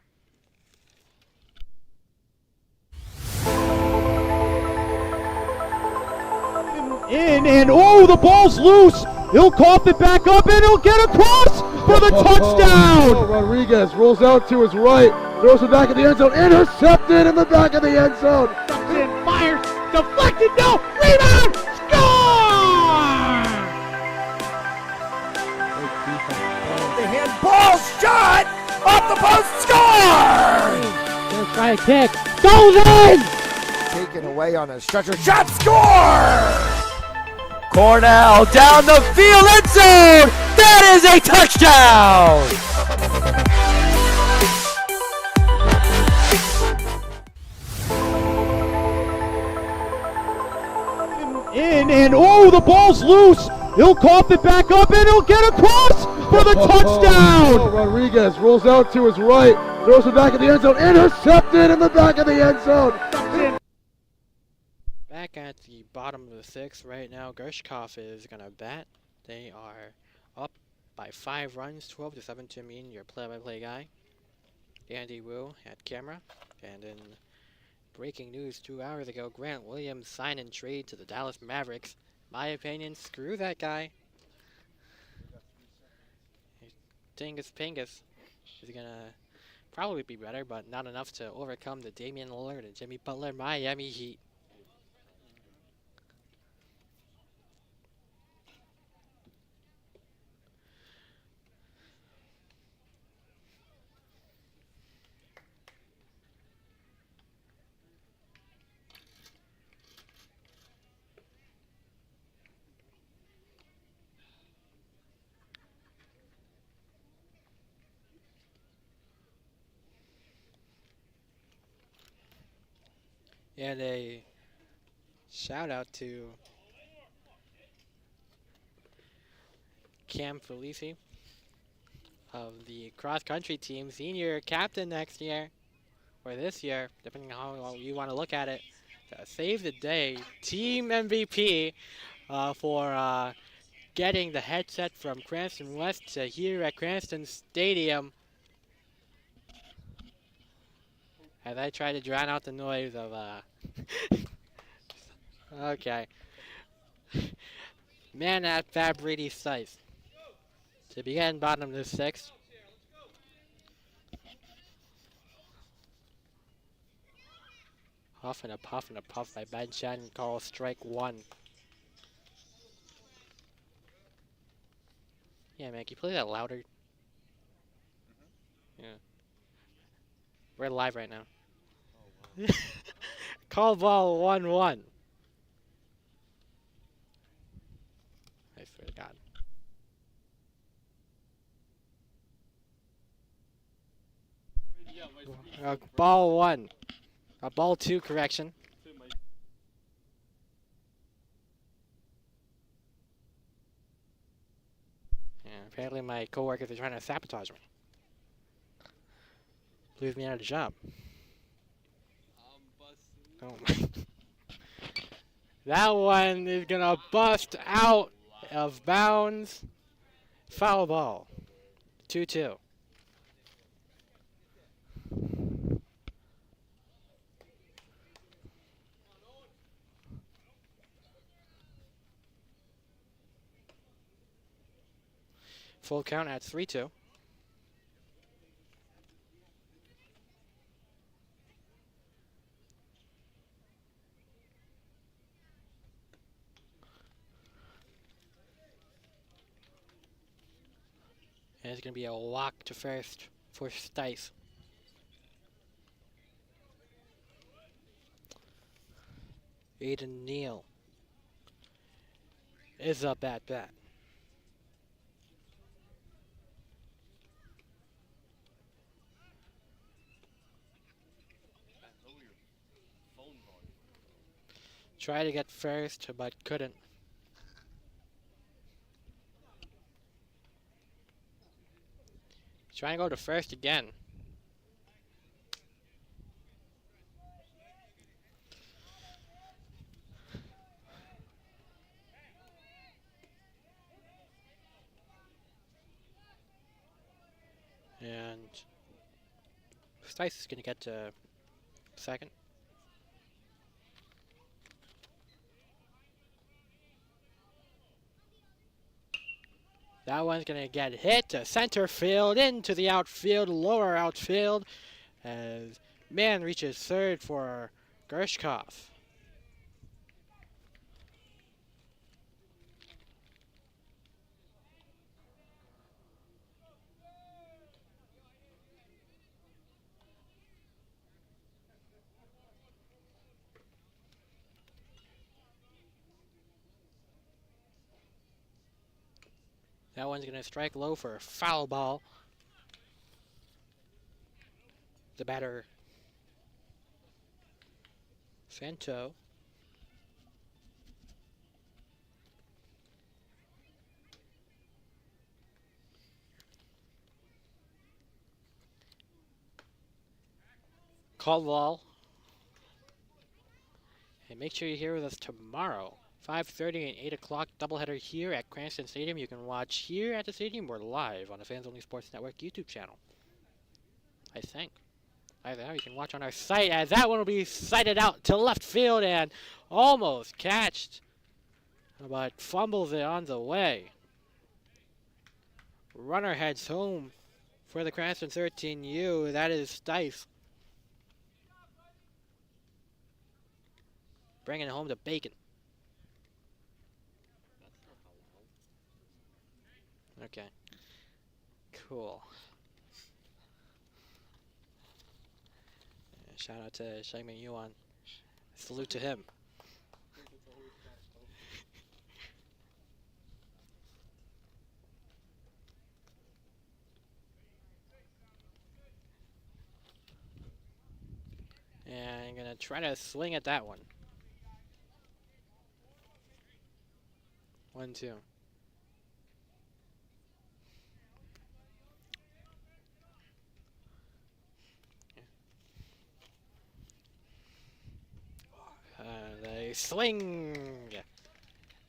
[SPEAKER 4] And oh, the ball's loose. He'll cough it back up, and he'll get across for the touchdown.
[SPEAKER 3] Rodriguez rolls out to his right, throws it back in the end zone, intercepted in the back of the end zone.
[SPEAKER 4] And fires, deflected, no, rebound, score!
[SPEAKER 1] The handball shot off the post, score!
[SPEAKER 2] Let's try a kick. Goes in!
[SPEAKER 1] Taken away on a stretcher shot, score! Cornell down the field, end zone! That is a touchdown!
[SPEAKER 4] And oh, the ball's loose. He'll cough it back up, and he'll get across for the touchdown.
[SPEAKER 3] Rodriguez rolls out to his right, throws it back in the end zone, intercepted in the back of the end zone.
[SPEAKER 2] Back at the bottom of the 6th right now, Gershkoff is going to bat. They are up by 5 runs, 12-7 to mean your play-by-play guy, Andy Wu at camera. And in breaking news 2 hours ago, Grant Williams signed and trade to the Dallas Mavericks. My opinion, screw that guy. Dingus Pingus is going to probably be better, but not enough to overcome the Damian Lillard and Jimmy Butler Miami Heat. And a shout out to Cam Felici of the cross country team, senior captain next year, or this year, depending on how you want to look at it. Save the day, team MVP for getting the headset from Cranston West to here at Cranston Stadium. As I try to drown out the noise of, okay. Man at Fab Brady Sice. To begin bottom of the 6th. Huff and a puff and a puff by Ben Chen. Call strike one. Yeah, man, can you play that louder? Yeah. We're live right now.
[SPEAKER 5] Oh, wow.
[SPEAKER 2] Call ball 1-1. I swear to God. Ball 1. Ball 2, correction. Yeah, apparently my coworkers are trying to sabotage me. Leave me out of the job. Oh my. That one is gonna bust out of bounds. Foul ball. 2-2. Full count at 3-2. And it's going to be a walk to first for Stice. Aiden Neal is up at bat. Tried to get first, but couldn't. Trying to go to first again. And Stice is going to get to second. That one's going to get hit to center field, into the outfield, lower outfield, as man reaches third for Gershkoff. That one's going to strike low for a foul ball. The batter, Santo. Caldwell. And make sure you're here with us tomorrow. 5:30 and 8 o'clock doubleheader here at Cranston Stadium. You can watch here at the stadium or live on the Fans Only Sports Network YouTube channel. I think. Either now you can watch on our site, as that one will be sighted out to left field and almost catched, but fumbles it on the way. Runner heads home for the Cranston 13U. That is Stice. Bringing it home to Bacon. Okay. Cool. Shout out to Shagman Yuan. Salute to him. And I'm gonna try to swing at that one. 1-2. They swing.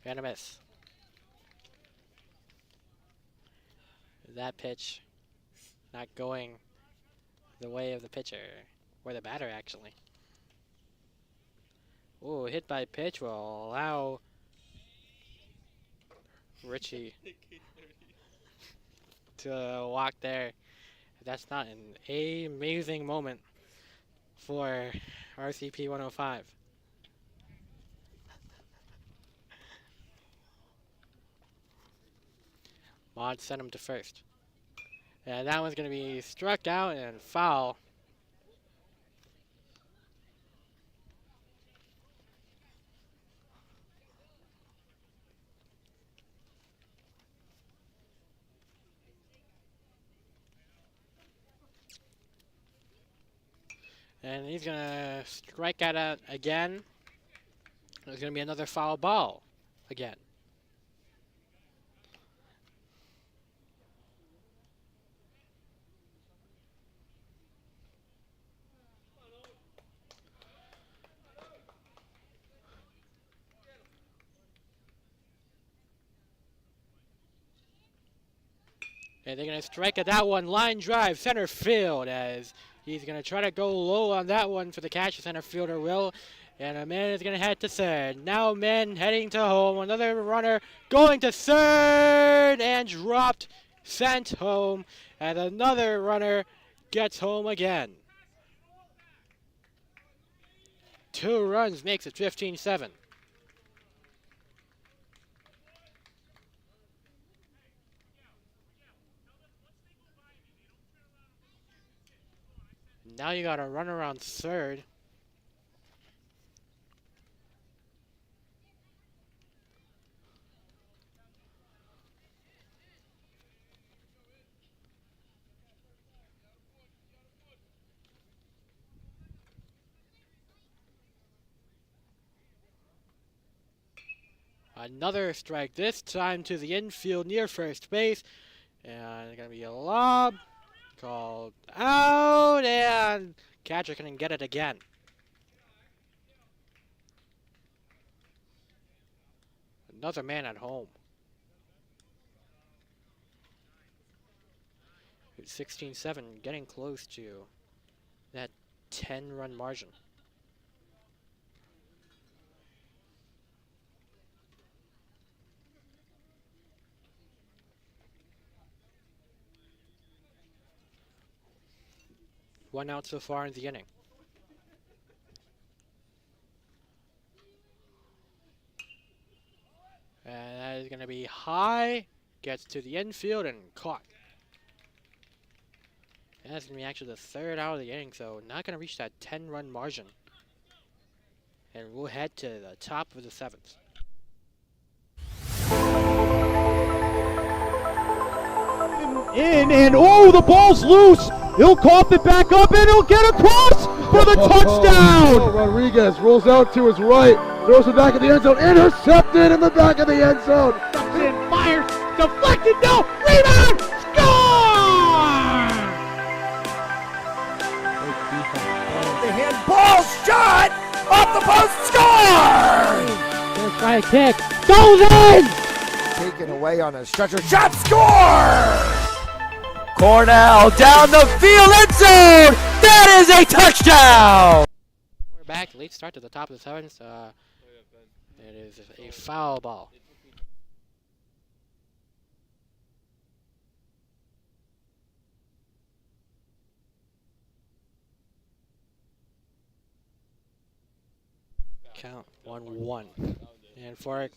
[SPEAKER 2] And a miss. That pitch not going the way of the pitcher, or the batter actually. Ooh, hit by pitch will allow Richie to walk there. That's not an amazing moment for RCP 105. Mod sent him to first. And that one's going to be struck out and foul. And he's going to strike at it again. There's going to be another foul ball again. And they're going to strike at that one. Line drive, center field, as he's going to try to go low on that one for the catch. The center fielder will. And a man is going to head to third. Now men heading to home. Another runner going to third and dropped, sent home. And another runner gets home again. 2 runs makes it 15-7. Now you got a run around third. Another strike, this time to the infield near first base. And it's going to be a lob. Called out, and catcher can get it again. Another man at home. It's 16-7, getting close to that 10-run margin. One out so far in the inning. And that is going to be high. Gets to the infield and caught. And that's going to be actually the 3rd out of the inning, so not going to reach that 10-run margin. And we'll head to the top of the 7th.
[SPEAKER 4] In and oh, the ball's loose. He'll cough it back up and he'll get across for the touchdown.
[SPEAKER 3] Rodriguez rolls out to his right, throws it back in the end zone, intercepted in the back of the end zone.
[SPEAKER 4] Comes in, fires, deflected, no, rebound, score!
[SPEAKER 1] The handball shot off the post, score!
[SPEAKER 2] Gonna try a kick, goes in!
[SPEAKER 1] Taken away on a stretcher, shot, score! Cornell down the field, end zone! That is a touchdown!
[SPEAKER 2] We're back, late start to the top of the 7th. It is a foul ball. Count 1-1. And for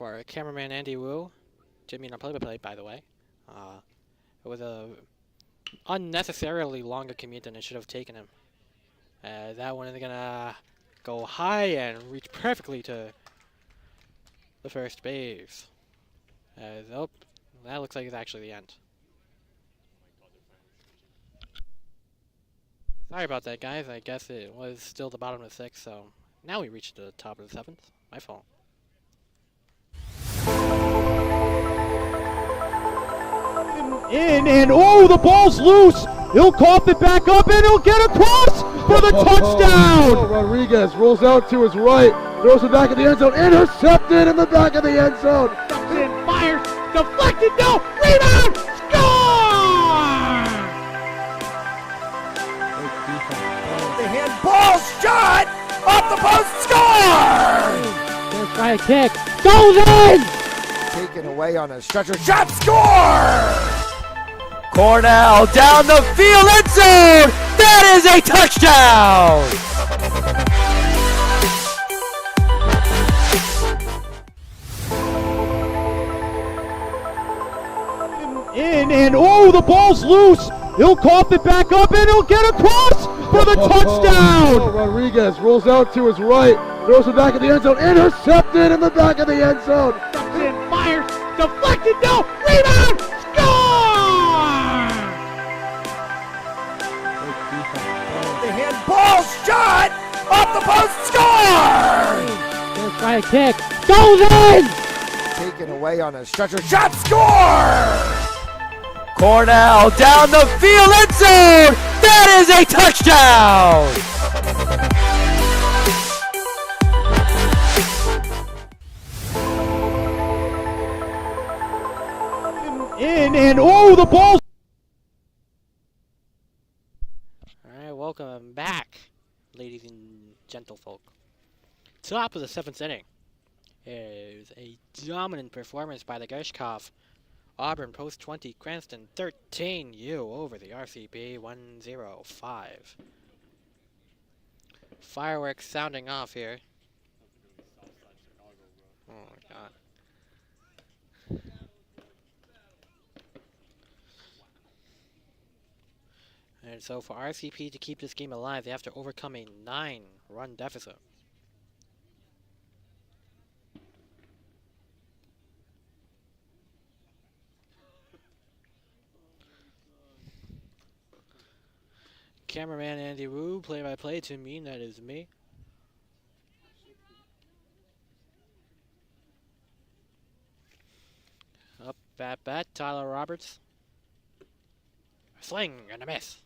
[SPEAKER 2] our cameraman Andy Wu, didn't mean to play by the way. It was a unnecessarily longer commute than it should have taken him. That one is gonna go high and reach perfectly to the first base. Oh, that looks like it's actually the end. Sorry about that, guys. I guess it was still the bottom of the 6th, so now we reached the top of the 7th. My fault.
[SPEAKER 4] In and oh, the ball's loose. He'll cough it back up and he'll get across for the touchdown.
[SPEAKER 3] Rodriguez rolls out to his right, throws it back in the end zone, intercepted in the back of the end zone.
[SPEAKER 4] Comes in, fires, deflected, no, rebound, score!
[SPEAKER 1] The handball shot off the post, score!
[SPEAKER 2] Gonna try a kick, goes in!
[SPEAKER 1] Taken away on a stretcher, shot, score! Cornell down the field, end zone! That is a touchdown!
[SPEAKER 4] In and oh, the ball's loose. He'll cough it back up and he'll get across for the touchdown.
[SPEAKER 3] Rodriguez rolls out to his right, throws it back in the end zone, intercepted in the back of the end zone.
[SPEAKER 4] Myers deflected, no, rebound, score!
[SPEAKER 1] The handball shot off the post, score!
[SPEAKER 2] Gonna try a kick. Goes in!
[SPEAKER 1] Taken away on a stretcher shot, score! Cornell down the field, end zone! That is a touchdown!
[SPEAKER 4] In and oh, the ball's.
[SPEAKER 2] Alright, welcome back, ladies and gentlefolk. Top of the 7th inning is a dominant performance by the Gershkoff. Auburn post 20, Cranston 13, U over the RCP 105. Fireworks sounding off here. Oh my god. And so for RCP to keep this game alive, they have to overcome a 9-run deficit. Cameraman Andy Wu, play-by-play to me, that is me. Up, bat, Tyler Roberts. Swing and a miss.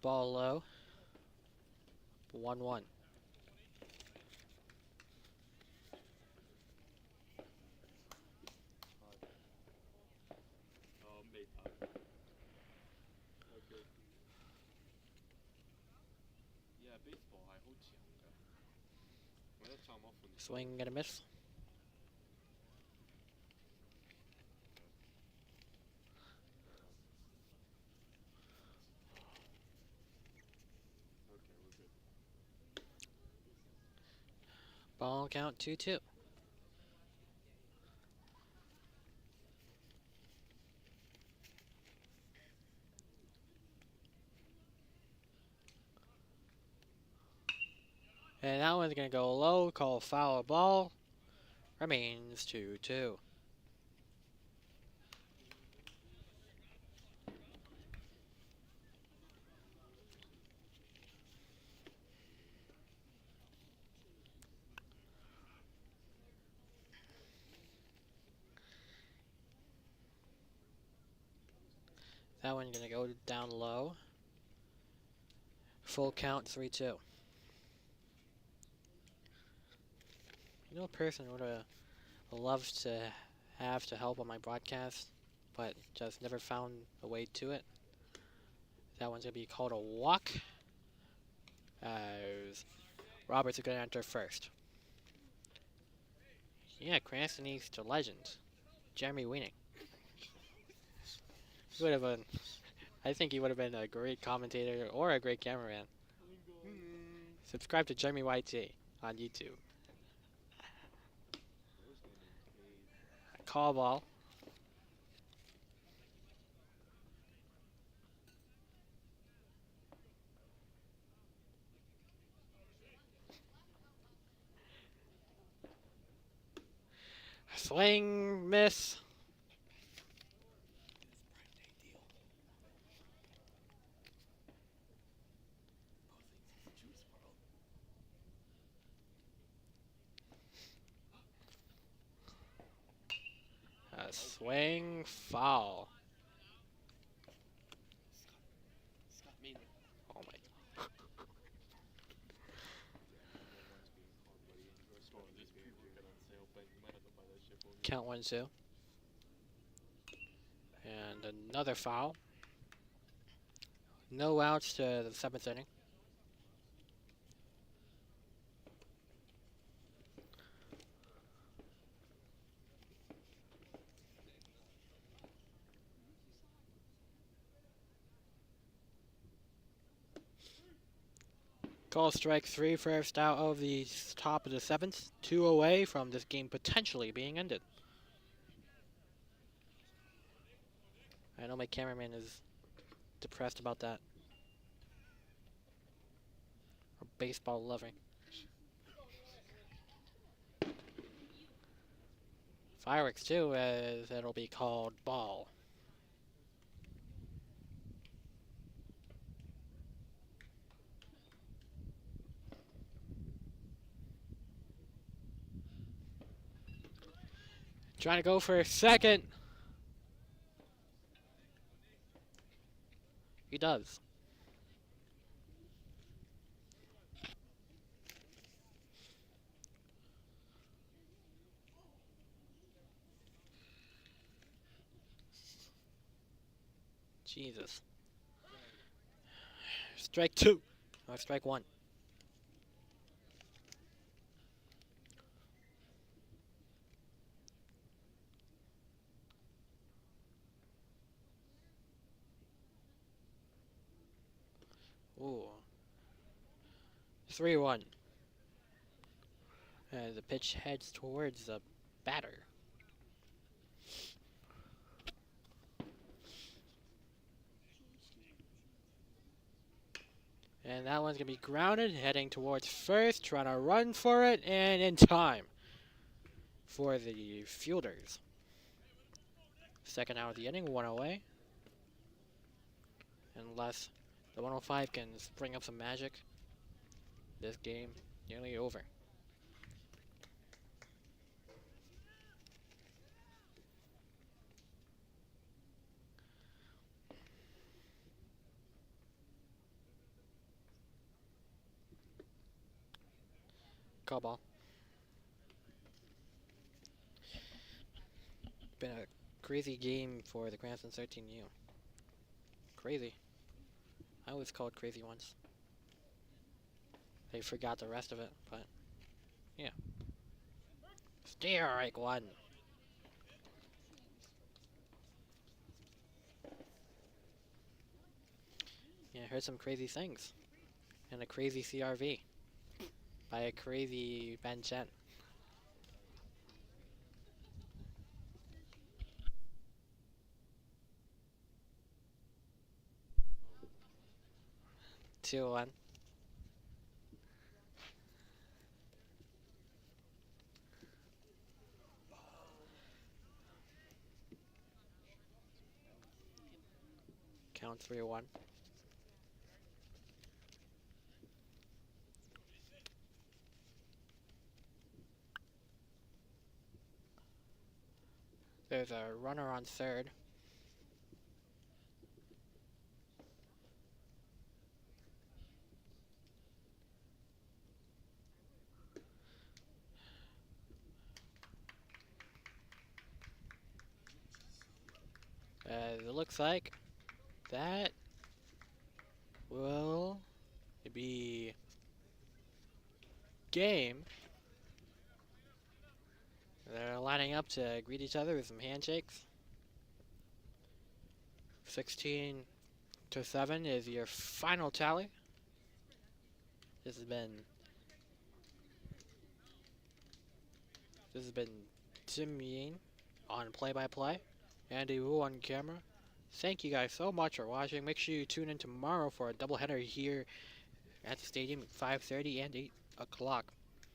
[SPEAKER 2] Ball low. 1-1. Swing and a miss. Ball count 2-2. And that one's going to go low, call foul ball. Remains 2-2. That one's going to go down low. Full count 3-2. You know, a person would have loved to have to help on my broadcast, but just never found a way to it. That one's going to be called a walk, as Roberts is going to enter first. Yeah, Cranston needs to legend. Jeremy Weaning. He would have been, I think he would have been a great commentator or a great cameraman. Subscribe to Jeremy YT on YouTube. Call ball. Swing, miss. A swing, foul. Oh my. Count 1-2. And another foul. No outs to the 7th inning. Call strike 3, first out of the top of the 7th. 2 away from this game potentially being ended. I know my cameraman is depressed about that. A baseball lover. Fireworks too, as it'll be called ball. Trying to go for a second. He does. Jesus. Strike 2. Or strike 1. Ooh. 3-1. As the pitch heads towards the batter. And that one's going to be grounded, heading towards first, trying to run for it, and in time for the fielders. Second out of the inning, 1 away. Unless the 105 can bring up some magic, this game nearly over. Call ball. Been a crazy game for the Cranston 13U. Crazy. I was called crazy once. They forgot the rest of it, but yeah. Strike 1. Yeah, I heard some crazy things. And a crazy CRV. By a crazy Ben Chen. Two one. Count 3-1. There's a runner on third. It looks like that will be game. They're lining up to greet each other with some handshakes. 16-7 is your final tally. This has been Tim Yeen on play-by-play. Andy Wu on camera. Thank you guys so much for watching. Make sure you tune in tomorrow for a doubleheader here at the stadium at 5:30 and 8 o'clock.